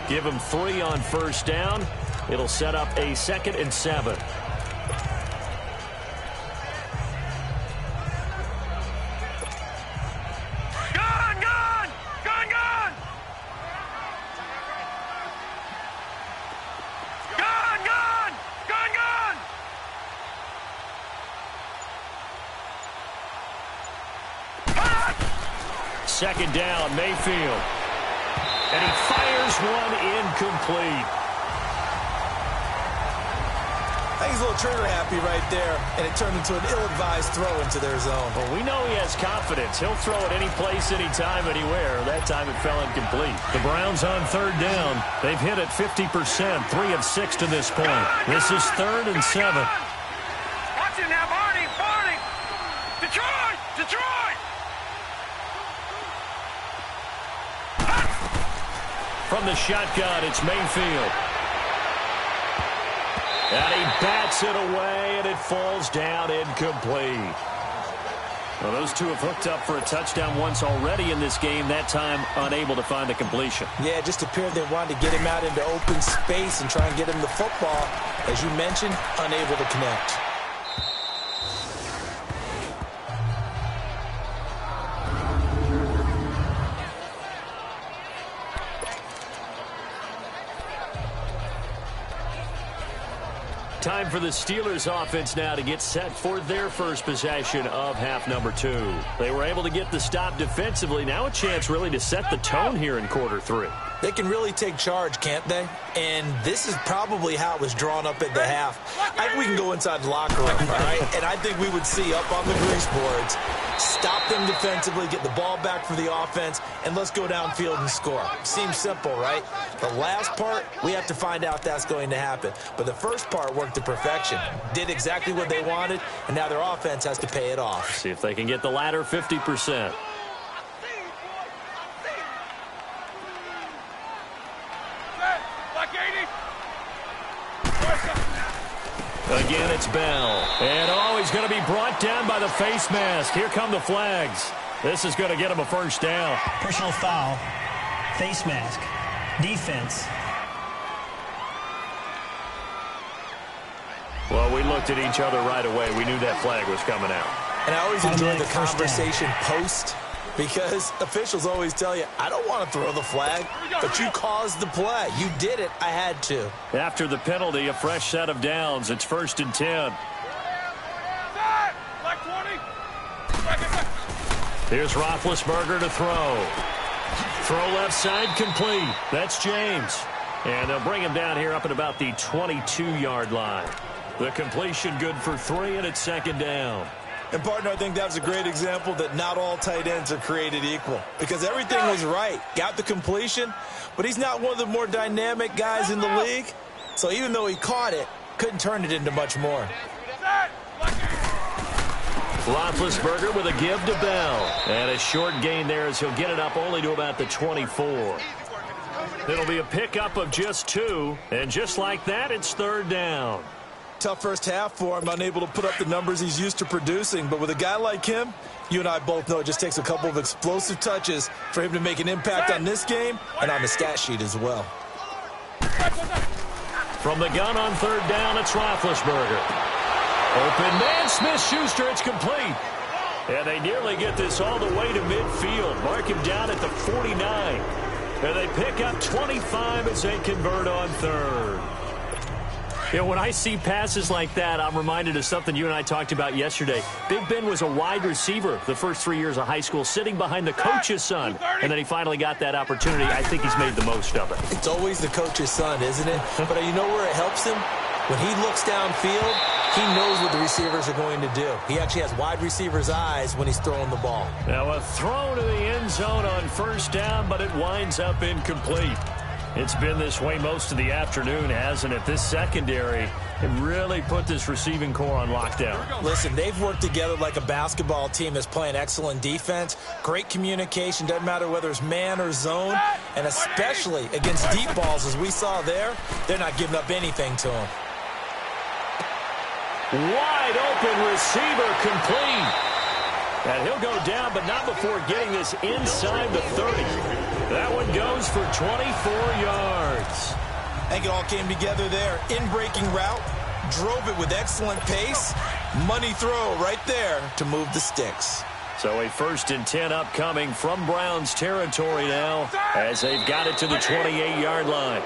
Give him 3 on first down. It'll set up a 2nd and 7. Second down, Mayfield. And he fires one incomplete. I think he's a little trigger happy right there, and it turned into an ill-advised throw into their zone. Well, we know he has confidence. He'll throw it any place, anytime, anywhere. That time it fell incomplete. The Browns on third down. They've hit it 50%, 3 of 6 to this point. This is 3rd and 7. Watch it now, Barney, Barney. Detroit, Detroit. From the shotgun, it's Mayfield. And he bats it away, and it falls down incomplete. Well, those two have hooked up for a touchdown once already in this game, that time unable to find the completion. Yeah, it just appeared they wanted to get him out into open space and try and get him the football. As you mentioned, unable to connect. Time for the Steelers offense now to get set for their first possession of half number 2. They were able to get the stop defensively. Now a chance really to set the tone here in quarter 3. They can really take charge, can't they? And this is probably how it was drawn up at the half. I think we can go inside the locker room, all right? And I think we would see up on the grease boards, stop them defensively, get the ball back for the offense, and let's go downfield and score. Seems simple, right? The last part, we have to find out if that's going to happen. But the first part worked to perfection. Did exactly what they wanted, and now their offense has to pay it off. See if they can get the latter 50%. Again, it's Bell. And, he's going to be brought down by the face mask. Here come the flags. This is going to get him a first down. Personal foul, face mask, defense. Well, we looked at each other right away. We knew that flag was coming out. And I always enjoy the conversation post, because officials always tell you, I don't want to throw the flag, but you caused the play. You did it. I had to. After the penalty, a fresh set of downs. It's 1st and 10. Here's Roethlisberger to throw. Throw left side complete. That's James. And they'll bring him down here up at about the 22-yard line. The completion good for 3, and it's 2nd down. And, partner, I think that was a great example that not all tight ends are created equal, because everything was right. Got the completion, but he's not one of the more dynamic guys in the league. So even though he caught it, couldn't turn it into much more. Roethlisberger with a give to Bell. And a short gain there as he'll get it up only to about the 24. It'll be a pickup of just 2. And just like that, it's 3rd down. Tough first half for him, unable to put up the numbers he's used to producing. But with a guy like him, you and I both know it just takes a couple of explosive touches for him to make an impact on this game and on the stat sheet as well. From the gun on third down, it's Roethlisberger. Open man, Smith-Schuster, it's complete. And they nearly get this all the way to midfield. Mark him down at the 49. And they pick up 25 as they convert on third. You know, when I see passes like that, I'm reminded of something you and I talked about yesterday. Big Ben was a wide receiver the first 3 years of high school, sitting behind the coach's son. And then he finally got that opportunity. I think he's made the most of it. It's always the coach's son, isn't it? But you know where it helps him? When he looks downfield, he knows what the receivers are going to do. He actually has wide receivers' eyes when he's throwing the ball. Now a throw to the end zone on first down, but it winds up incomplete. It's been this way most of the afternoon, hasn't it? This secondary have really put this receiving core on lockdown. Listen, they've worked together like a basketball team that's playing excellent defense. Great communication, doesn't matter whether it's man or zone. And especially against deep balls, as we saw there, they're not giving up anything to them. Wide open receiver complete. And he'll go down, but not before getting this inside the 30. That one goes for 24 yards. I think it all came together there. In-breaking route, drove it with excellent pace. Money throw right there to move the sticks. So a 1st and 10 upcoming from Browns territory now as they've got it to the 28-yard line.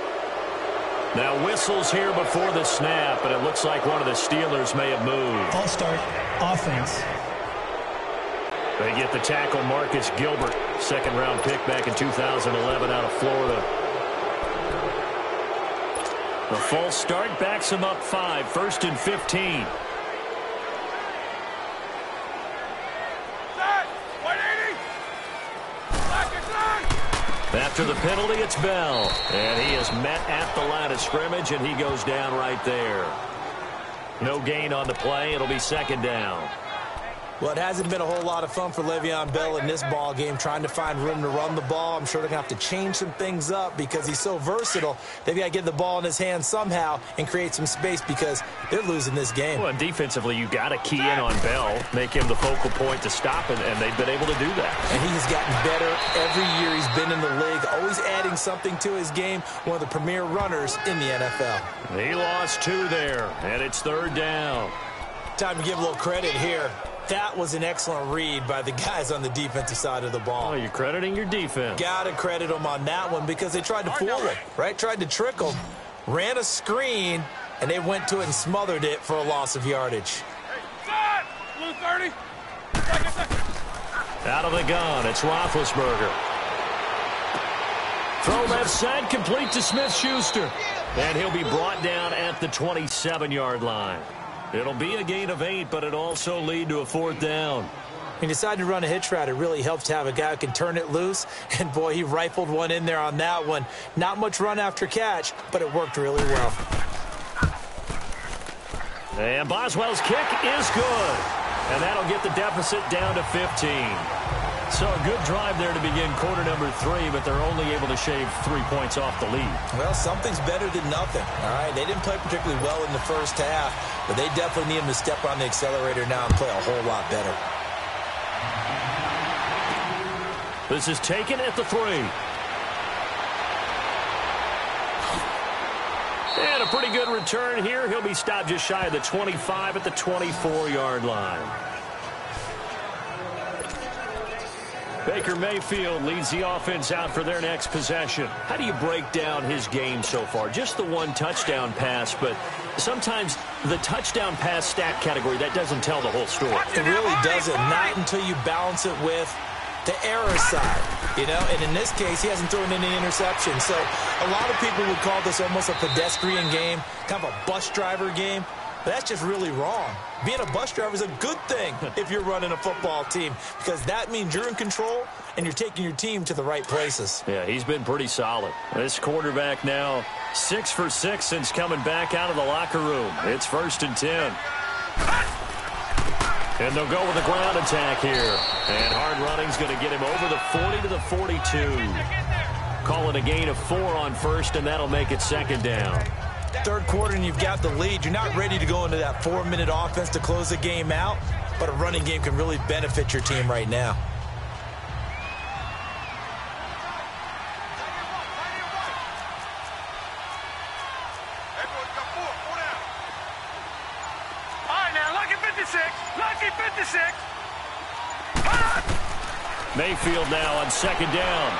Now whistles here before the snap, and it looks like one of the Steelers may have moved. False start, offense. They get the tackle, Marcus Gilbert, second-round pick back in 2011 out of Florida. The false start backs him up 5, 1st and 15. After the penalty, it's Bell. And he is met at the line of scrimmage, and he goes down right there. No gain on the play. It'll be 2nd down. Well, it hasn't been a whole lot of fun for Le'Veon Bell in this ball game, trying to find room to run the ball. I'm sure they're going to have to change some things up because he's so versatile. They've got to get the ball in his hands somehow and create some space because they're losing this game. Well, defensively, you got to key in on Bell, make him the focal point to stop it, and they've been able to do that. And he has gotten better every year he's been in the league, always adding something to his game, one of the premier runners in the NFL. He lost 2 there, and it's 3rd down. Time to give a little credit here. That was an excellent read by the guys on the defensive side of the ball. Oh, you're crediting your defense. Got to credit them on that one because they tried to fool him, right? Tried to trick him, ran a screen, and they went to it and smothered it for a loss of yardage. Blue 30. Out of the gun, it's Roethlisberger. Throw left side, complete to Smith-Schuster. And he'll be brought down at the 27-yard line. It'll be a gain of 8, but it also lead to a 4th down. He decided to run a hitch route. It really helps to have a guy who can turn it loose. And, boy, he rifled one in there on that one. Not much run after catch, but it worked really well. And Boswell's kick is good. And that'll get the deficit down to 15. So a good drive there to begin quarter number 3, but they're only able to shave 3 points off the lead. Well, something's better than nothing, all right? They didn't play particularly well in the first half, but they definitely need him to step on the accelerator now and play a whole lot better. This is taken at the 3. And a pretty good return here. He'll be stopped just shy of the 25 at the 24-yard line. Baker Mayfield leads the offense out for their next possession. How do you break down his game so far? Just the 1 touchdown pass, but sometimes the touchdown pass stat category, that doesn't tell the whole story. It really doesn't, not until you balance it with the error side, you know, and in this case, he hasn't thrown any interceptions. So a lot of people would call this almost a pedestrian game, kind of a bus driver game. But that's just really wrong. Being a bus driver is a good thing if you're running a football team because that means you're in control and you're taking your team to the right places. Yeah, he's been pretty solid. This quarterback now 6 for 6 since coming back out of the locker room. It's 1st and 10. And they'll go with a ground attack here. And hard running's going to get him over the 40 to the 42. Call it a gain of 4 on 1st, and that'll make it 2nd down. 3rd quarter and you've got the lead. You're not ready to go into that 4-minute offense to close the game out, but a running game can really benefit your team right now. All right, now, lucky 56. Lucky 56. Mayfield now on second down.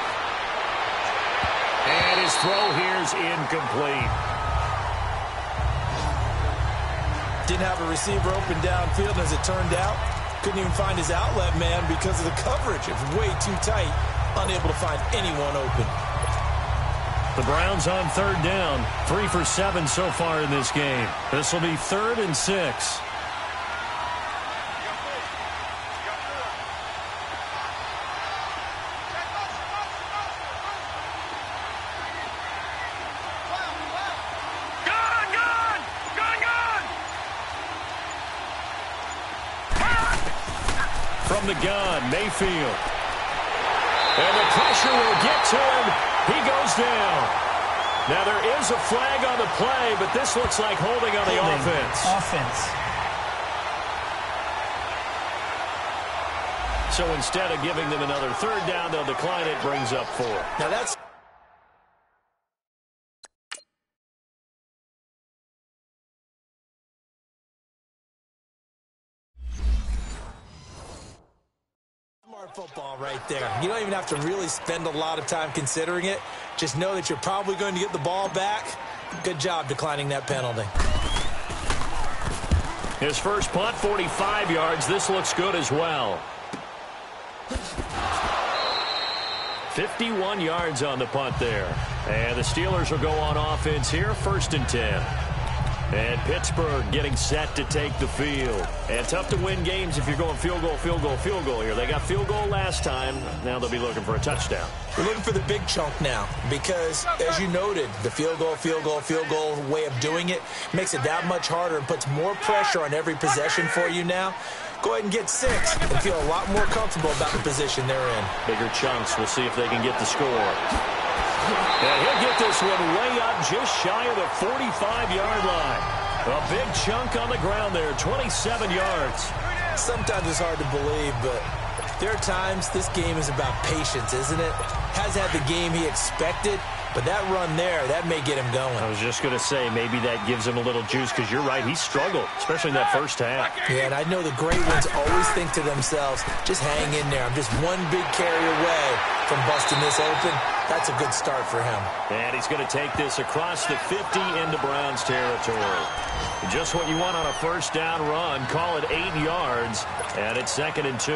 And his throw here's incomplete. Didn't have a receiver open downfield, as it turned out. Couldn't even find his outlet man because of the coverage. It was way too tight. Unable to find anyone open. The Browns on third down. 3 for 7 so far in this game. This will be 3rd and 6. From the gun, Mayfield. And the pressure will get to him. He goes down. Now there is a flag on the play, but this looks like holding on the offense. So instead of giving them another third down, they'll decline it, brings up 4. Now that's football right there. You don't even have to really spend a lot of time considering it. Just know that you're probably going to get the ball back. Good job declining that penalty. His first punt, 45 yards. This looks good as well. 51 yards on the punt there. And the Steelers will go on offense here, 1st and 10. And Pittsburgh getting set to take the field. And tough to win games if you're going field goal, field goal, field goal here. They got field goal last time. Now they'll be looking for a touchdown. We're looking for the big chunk now because, as you noted, the field goal way of doing it makes it that much harder and puts more pressure on every possession for you now. Go ahead and get 6 and feel a lot more comfortable about the position they're in. Bigger chunks. We'll see if they can get the score. And he'll get this one way up just shy of the 45-yard line. A big chunk on the ground there, 27 yards. Sometimes it's hard to believe, but there are times this game is about patience, isn't it? Has had the game he expected, but that run there, that may get him going. I was just going to say, maybe that gives him a little juice, because you're right, he struggled, especially in that first half. Yeah, and I know the great ones always think to themselves, just hang in there. I'm just one big carry away from busting this open. That's a good start for him. And he's going to take this across the 50 into Browns territory. Just what you want on a first down run. Call it 8 yards, and it's 2nd and 2.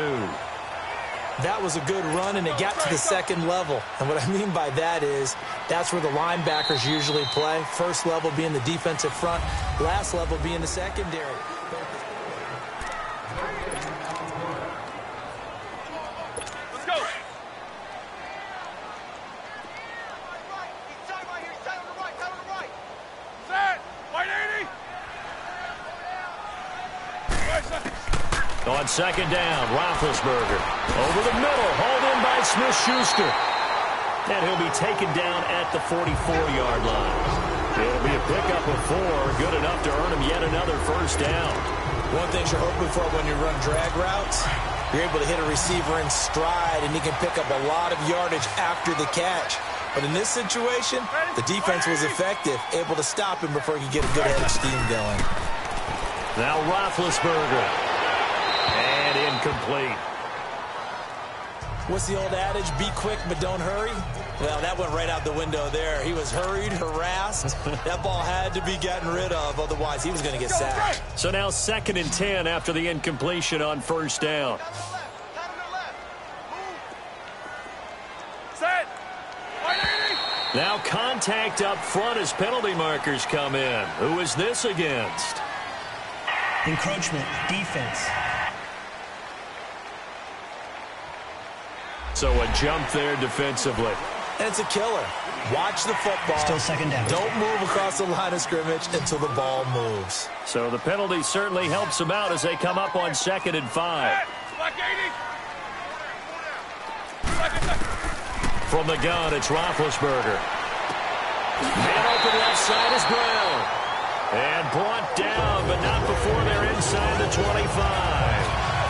That was a good run, and it got to the second level. And what I mean by that is that's where the linebackers usually play. First level being the defensive front, last level being the secondary. Let's go. Set. White 80. On second down, Roethlisberger over the middle, hauled in by Smith-Schuster. And he'll be taken down at the 44-yard line. It'll be a pickup of 4, good enough to earn him yet another first down. One thing you're hoping for when you run drag routes, you're able to hit a receiver in stride, and he can pick up a lot of yardage after the catch. But in this situation, the defense was effective, able to stop him before he could get a good head of steam going. Now Roethlisberger. And incomplete. What's the old adage? Be quick, but don't hurry. Well, that went right out the window there. He was hurried, harassed. That ball had to be gotten rid of, otherwise he was going to get sacked. So now 2nd and 10 after the incompletion on first down. Set. Now contact up front as penalty markers come in. Who is this against? Encroachment, defense. So a jump there defensively. And it's a killer. Watch the football. Still second down. Don't move across the line of scrimmage until the ball moves. So the penalty certainly helps them out as they come up on 2nd and 5. From the gun, it's Roethlisberger. Man open left side is Brown. And brought down, but not before they're inside the 25.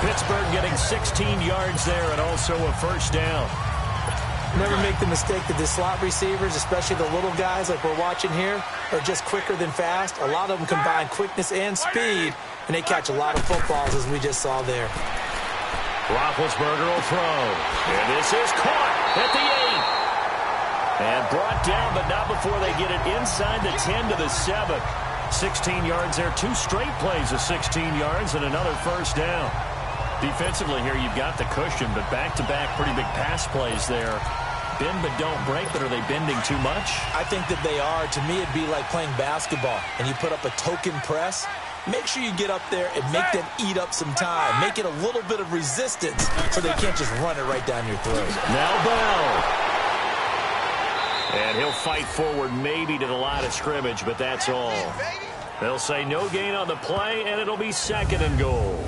Pittsburgh getting 16 yards there and also a first down. Never make the mistake that the slot receivers, especially the little guys like we're watching here, are just quicker than fast. A lot of them combine quickness and speed, and they catch a lot of footballs, as we just saw there. Roethlisberger will throw. And this is caught at the 8. And brought down, but not before they get it inside the 10 to the 7. 16 yards there. 2 straight plays of 16 yards and another first down. Defensively here, you've got the cushion, but back-to-back pretty big pass plays there. Bend but don't break, but are they bending too much? I think that they are. To me, it'd be like playing basketball, and you put up a token press. Make sure you get up there and make them eat up some time. Make it a little bit of resistance so they can't just run it right down your throat. Now Bell. And he'll fight forward maybe to the line of scrimmage, but that's all. They'll say no gain on the play, and it'll be 2nd and goal.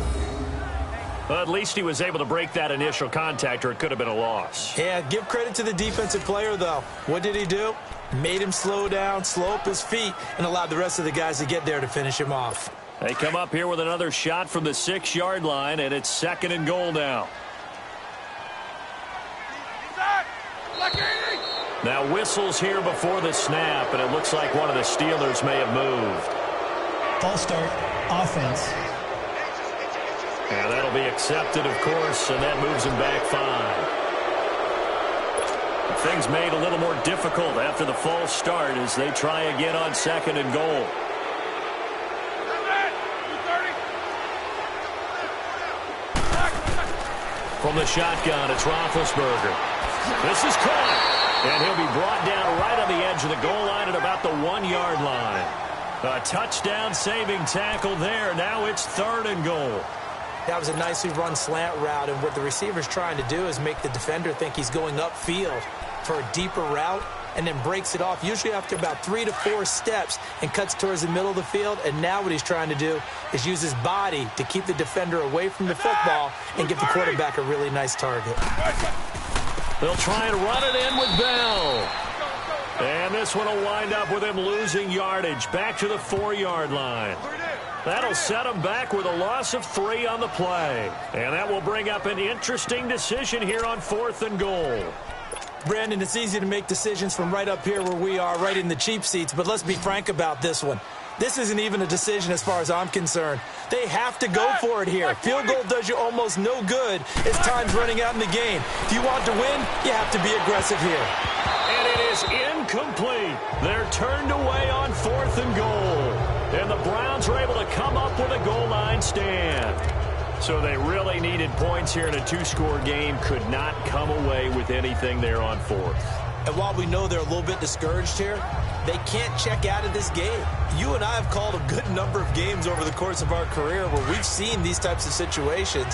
Well, at least he was able to break that initial contact, or it could have been a loss. Yeah, give credit to the defensive player, though. What did he do? Made him slow down, slow up his feet, and allowed the rest of the guys to get there to finish him off. They come up here with another shot from the 6-yard line, and it's 2nd and goal now. Now whistles here before the snap, and it looks like one of the Steelers may have moved. False start, offense. And that'll be accepted, of course, and that moves him back 5. Things made a little more difficult after the false start as they try again on 2nd and goal. From the shotgun, it's Roethlisberger. This is caught, and he'll be brought down right on the edge of the goal line at about the 1-yard line. A touchdown-saving tackle there. Now it's 3rd and goal. That was a nicely run slant route, and what the receiver's trying to do is make the defender think he's going upfield for a deeper route, and then breaks it off, usually after about 3 to 4 steps, and cuts towards the middle of the field. And now what he's trying to do is use his body to keep the defender away from the football and give the quarterback a really nice target. They'll try and run it in with Bell. And this one will wind up with him losing yardage back to the 4-yard line. That'll set him back with a loss of 3 on the play. And that will bring up an interesting decision here on 4th and goal. Brandon, it's easy to make decisions from right up here where we are, right in the cheap seats, but let's be frank about this one. This isn't even a decision as far as I'm concerned. They have to go for it here. Field goal does you almost no good as time's running out in the game. If you want to win, you have to be aggressive here. And it is incomplete. They're turned away on 4th and goal. And the Browns are able to come up with a goal line stand. So they really needed points here in a 2-score game. Could not come away with anything there on 4th. And while we know they're a little bit discouraged here, they can't check out of this game. You and I have called a good number of games over the course of our career where we've seen these types of situations.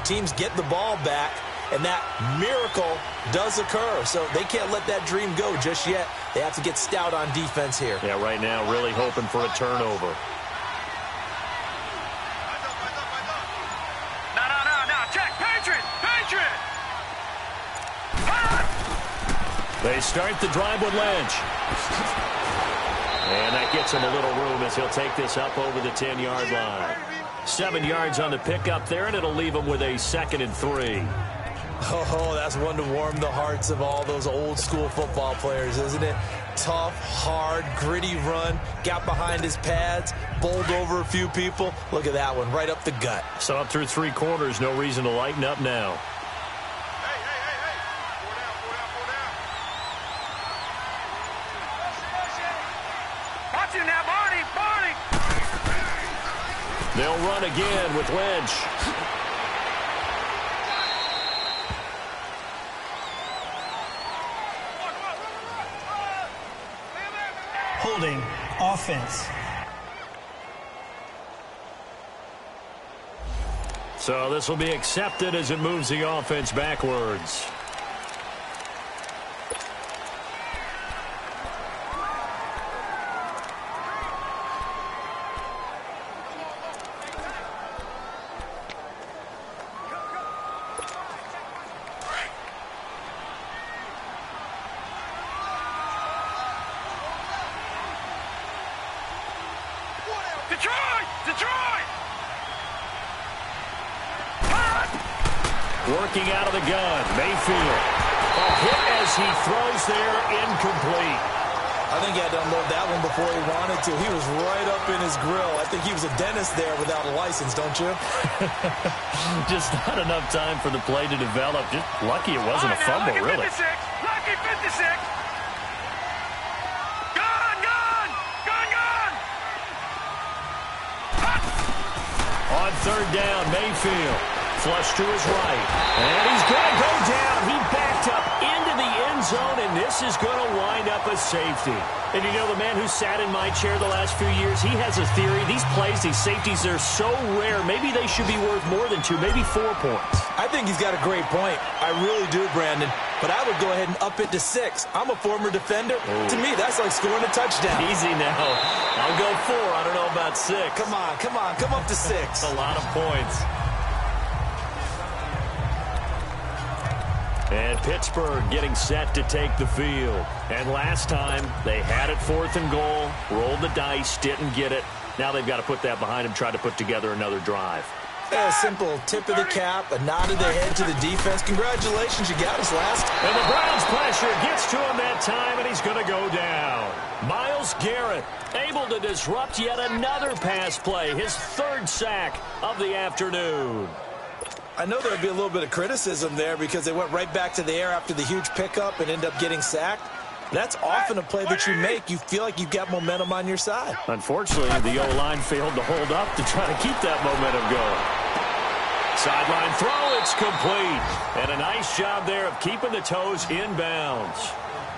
Teams get the ball back, and that miracle does occur. So they can't let that dream go just yet. They have to get stout on defense here. Yeah, right now really hoping for a turnover. They start the drive with Lynch. And that gets him a little room as he'll take this up over the 10-yard line. 7 yards on the pickup there, and it'll leave him with a 2nd and 3. Oh, that's one to warm the hearts of all those old-school football players, isn't it? Tough, hard, gritty run, got behind his pads, bowled over a few people. Look at that one, right up the gut. So up through 3 quarters, no reason to lighten up now. They'll run again with Lynch. Holding, offense. So this will be accepted as it moves the offense backwards. Working out of the gun, Mayfield. A hit as he throws there incomplete. I think he had to unload that one before he wanted to. He was right up in his grill. I think he was a dentist there without a license, don't you? Just not enough time for the play to develop. Just lucky it wasn't a fumble, really. Lucky 56. Gone. On third down, Mayfield. Flush to his right. And he's going to go down. He backed up into the end zone, and this is going to wind up a safety. And you know, the man who sat in my chair the last few years, he has a theory. These plays, these safeties, they're so rare. Maybe they should be worth more than 2, maybe 4 points. I think he's got a great point. I really do, Brandon. But I would go ahead and up it to 6. I'm a former defender. Ooh. To me, that's like scoring a touchdown. Easy now. I'll go 4. I don't know about 6. Come on. Come up to 6. A lot of points. And Pittsburgh getting set to take the field. And last time, they had it 4th and goal, rolled the dice, didn't get it. Now they've got to put that behind them, try to put together another drive. A simple tip of the cap, a nod of the head to the defense. Congratulations, you got us last. And the Browns' pressure gets to him that time, and he's going to go down. Myles Garrett able to disrupt yet another pass play, his 3rd sack of the afternoon. I know there'll be a little bit of criticism there because they went right back to the air after the huge pickup and end up getting sacked. That's often a play that you make. You feel like you've got momentum on your side. Unfortunately, the O-line failed to hold up to try to keep that momentum going. Sideline throw, it's complete. And a nice job there of keeping the toes inbounds.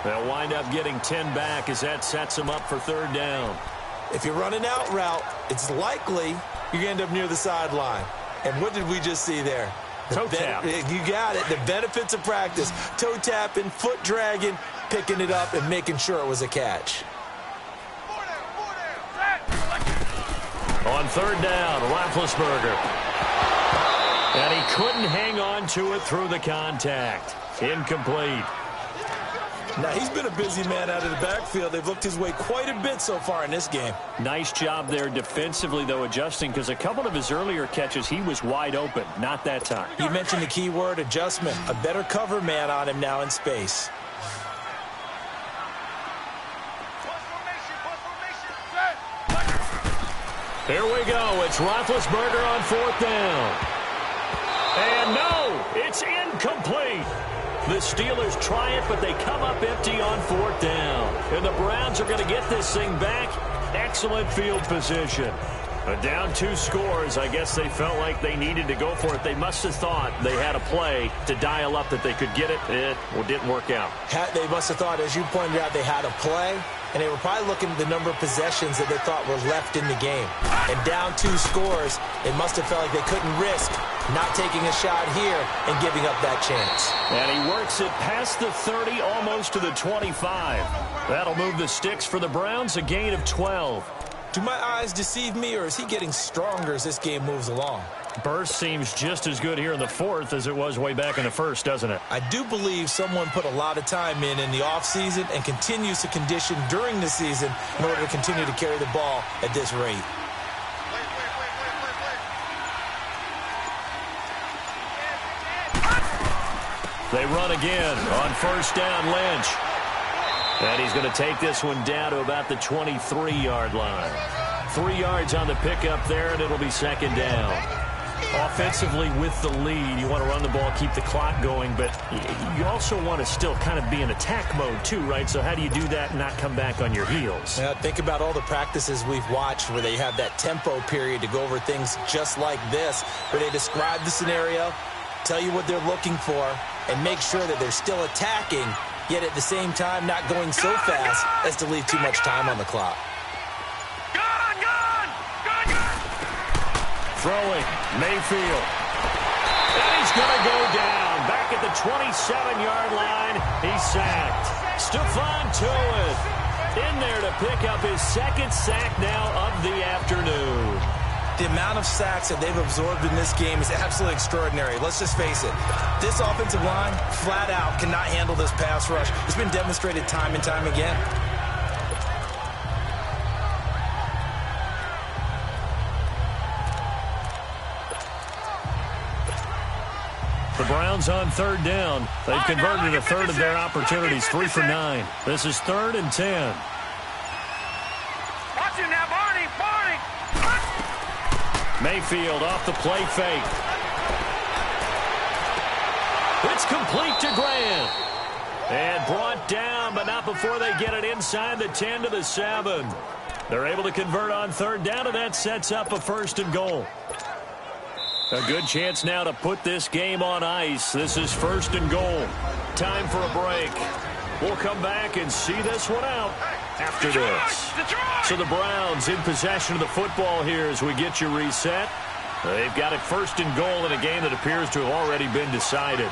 They'll wind up getting 10 back as that sets them up for 3rd down. If you're running out route, it's likely you're going to end up near the sideline. And what did we just see there? Toe tap. You got it. The benefits of practice. Toe tapping, foot dragging, picking it up, and making sure it was a catch. On 3rd down, Roethlisberger. And he couldn't hang on to it through the contact. Incomplete. Now, he's been a busy man out of the backfield. They've looked his way quite a bit so far in this game. Nice job there defensively, though, adjusting, because a couple of his earlier catches, he was wide open. Not that time. You mentioned the key word, adjustment. A better cover man on him now in space. Here we go. It's Roethlisberger on 4th down. And no, it's incomplete. The Steelers try it, but they come up empty on 4th down. And the Browns are going to get this thing back. Excellent field position. But down 2 scores, I guess they felt like they needed to go for it. They must have thought they had a play to dial up that they could get it. It didn't work out. They must have thought, as you pointed out, they had a play. And they were probably looking at the number of possessions that they thought were left in the game. And down 2 scores, it must have felt like they couldn't risk not taking a shot here and giving up that chance. And he works it past the 30, almost to the 25. That'll move the sticks for the Browns, a gain of 12. Do my eyes deceive me, or is he getting stronger as this game moves along? Burst seems just as good here in the 4th as it was way back in the 1st, doesn't it? I do believe someone put a lot of time in the offseason and continues to condition during the season in order to continue to carry the ball at this rate. They run again on 1st down, Lynch. And he's going to take this one down to about the 23-yard line. 3 yards on the pickup there, and it'll be 2nd down. Offensively with the lead, you want to run the ball, keep the clock going, but you also want to still kind of be in attack mode too, right? So how do you do that and not come back on your heels? Yeah, think about all the practices we've watched where they have that tempo period to go over things just like this, where they describe the scenario, tell you what they're looking for, and make sure that they're still attacking, yet at the same time not going so fast as to leave too much time on the clock. Throwing, Mayfield. And he's going to go down. Back at the 27-yard line, he's sacked. Stephon Tuitt in there to pick up his 2nd sack now of the afternoon. The amount of sacks that they've absorbed in this game is absolutely extraordinary. Let's just face it. This offensive line, flat out, cannot handle this pass rush. It's been demonstrated time and time again. The Browns on third down. They've converted a third of their opportunities, 3 for 9. This is 3rd and 10. Watch him now, Barney. Mayfield off the play fake. It's complete to Grant. And brought down, but not before they get it inside the 10 to the 7. They're able to convert on third down, and that sets up a 1st and goal. A good chance now to put this game on ice. This is 1st and goal. Time for a break. We'll come back and see this one out after this. So the Browns in possession of the football here as we get you reset. They've got it 1st and goal in a game that appears to have already been decided.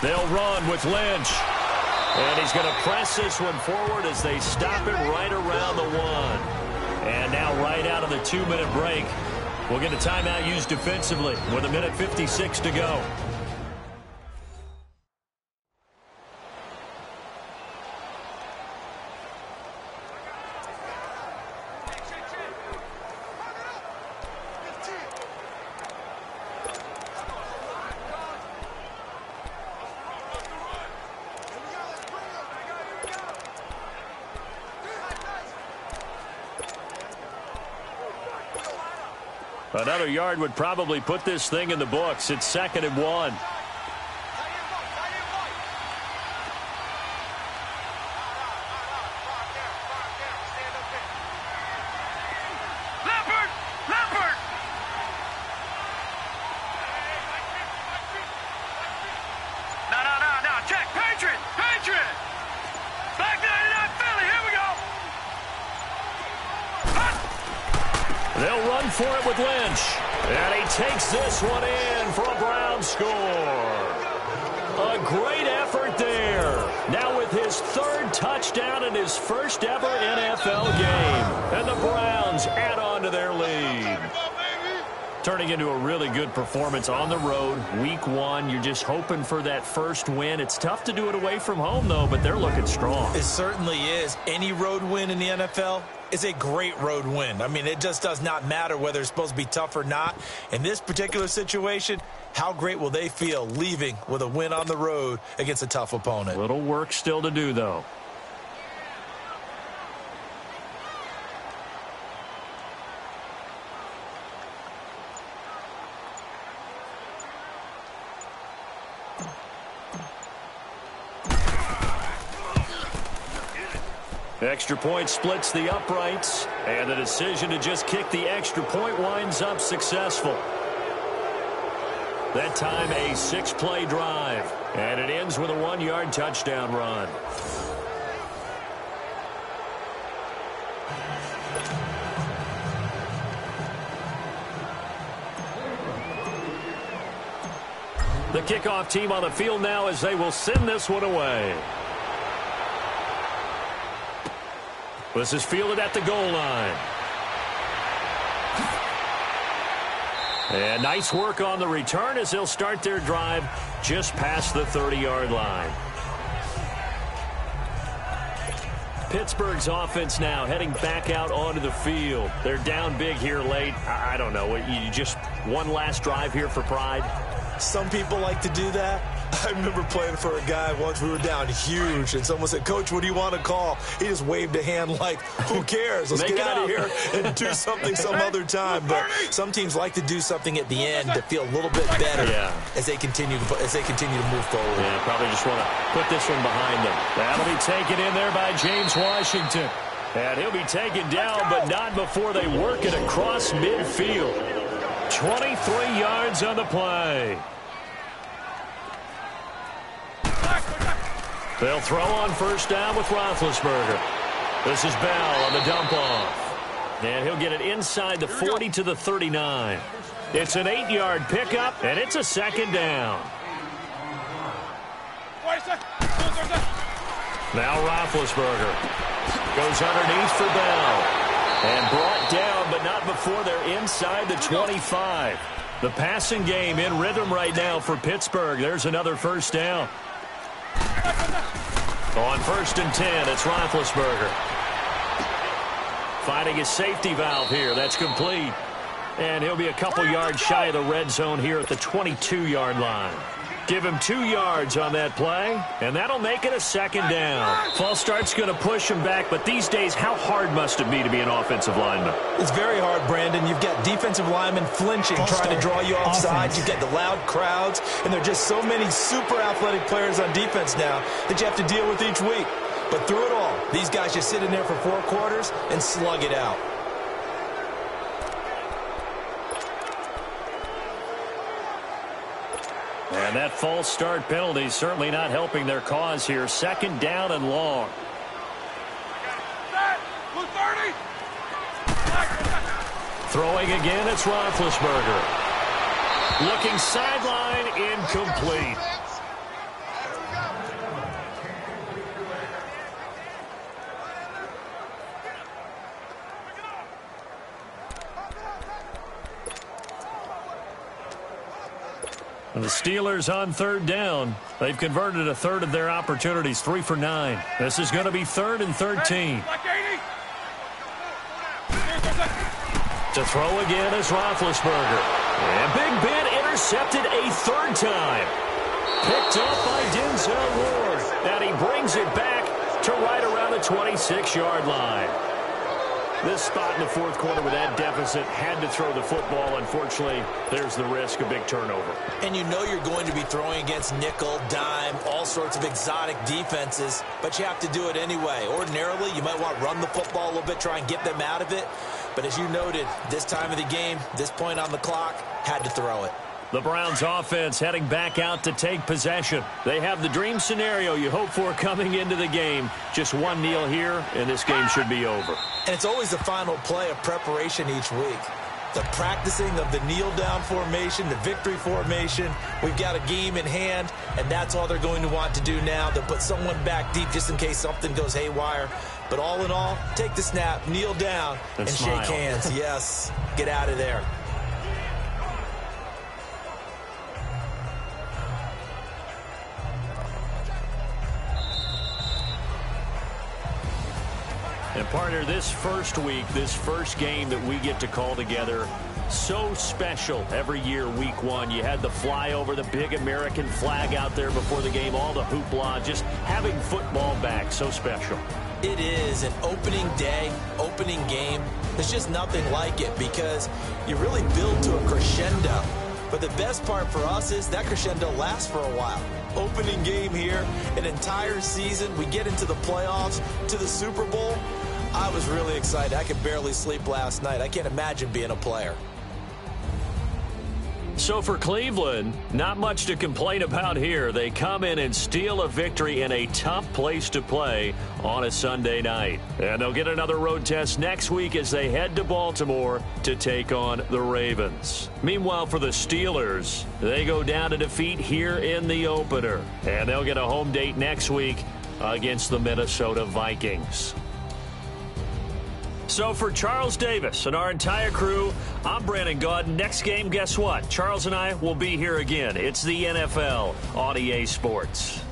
They'll run with Lynch. And he's going to press this one forward as they stop it right around the 1. And now right out of the 2-minute break, we'll get a timeout used defensively with 1:56 to go. Another yard would probably put this thing in the books. It's 2nd and 1. Leopard! No. Check. Patriot! Back 99 Philly. Here we go. They'll run for it with Lynch. And he takes this one in for a Brown score. A great effort there. Now with his 3rd touchdown in his 1st ever NFL game. And the Browns add on to their lead. Turning into a really good performance on the road. Week 1, you're just hoping for that first win. It's tough to do it away from home, though, but they're looking strong. It certainly is. Any road win in the NFL is a great road win. I mean, it just does not matter whether it's supposed to be tough or not. In this particular situation, how great will they feel leaving with a win on the road against a tough opponent? Little work still to do, though. Extra point splits the uprights, and the decision to just kick the extra point winds up successful. That time a 6-play drive, and it ends with a 1-yard touchdown run. The kickoff team on the field now as they will send this one away. This is fielded at the goal line. And nice work on the return as they'll start their drive just past the 30-yard line. Pittsburgh's offense now heading back out onto the field. They're down big here late. I don't know. You just one last drive here for pride? Some people like to do that. I remember playing for a guy once. We were down huge, and someone said, "Coach, what do you want to call?" He just waved a hand like, "Who cares? Let's get out of here and do something some other time." But some teams like to do something at the end to feel a little bit better as they continue to move forward. Yeah, probably just want to put this one behind them. That'll be taken in there by James Washington. And he'll be taken down, but not before they work it across midfield. 23 yards on the play. They'll throw on first down with Roethlisberger. This is Bell on the dump off. And he'll get it inside the 40 to the 39. It's an 8-yard pickup, and it's a 2nd down. Now Roethlisberger goes underneath for Bell. And brought down, but not before they're inside the 25. The passing game in rhythm right now for Pittsburgh. There's another first down. On 1st and 10, it's Roethlisberger. Finding his safety valve here. That's complete. And he'll be a couple yards shy of the red zone here at the 22-yard line. Give him 2 yards on that play, and that'll make it a second down. False start's going to push him back, but these days, how hard must it be to be an offensive lineman? It's very hard, Brandon. You've got defensive linemen flinching, trying to draw you offside. You've got the loud crowds, and there are just so many super athletic players on defense now that you have to deal with each week. But through it all, these guys just sit in there for 4 quarters and slug it out. And that false start penalty is certainly not helping their cause here. Second down and long. Throwing again, it's Roethlisberger. Looking sideline, incomplete. And the Steelers on third down. They've converted a third of their opportunities, 3 for 9. This is going to be 3rd and 13. To throw again is Roethlisberger. And Big Ben intercepted a 3rd time. Picked up by Denzel Ward. And he brings it back to right around the 26-yard line. This spot in the 4th quarter with that deficit, had to throw the football. Unfortunately, there's the risk of big turnover. And you know you're going to be throwing against nickel, dime, all sorts of exotic defenses, but you have to do it anyway. Ordinarily, you might want to run the football a little bit, try and get them out of it. But as you noted, this time of the game, this point on the clock, had to throw it. The Browns offense heading back out to take possession. They have the dream scenario you hope for coming into the game. Just one kneel here, and this game should be over. And it's always the final play of preparation each week. The practicing of the kneel-down formation, the victory formation. We've got a game in hand, and that's all they're going to want to do now. They'll put someone back deep just in case something goes haywire. But all in all, take the snap, kneel down, and shake hands. Yes, get out of there. And partner, this first week, this first game that we get to call together, so special every year, week 1. You had the flyover, the big American flag out there before the game, all the hoopla, just having football back, so special. It is an opening day, opening game. There's just nothing like it because you really build to a crescendo. But the best part for us is that crescendo lasts for a while. Opening game here, an entire season. We get into the playoffs, to the Super Bowl. I was really excited. I could barely sleep last night. I can't imagine being a player. So for Cleveland, not much to complain about here. They come in and steal a victory in a tough place to play on a Sunday night. And they'll get another road test next week as they head to Baltimore to take on the Ravens. Meanwhile, for the Steelers, they go down to defeat here in the opener. And they'll get a home date next week against the Minnesota Vikings. So for Charles Davis and our entire crew, I'm Brandon Gaudin. Next game, guess what? Charles and I will be here again. It's the NFL on EA Sports.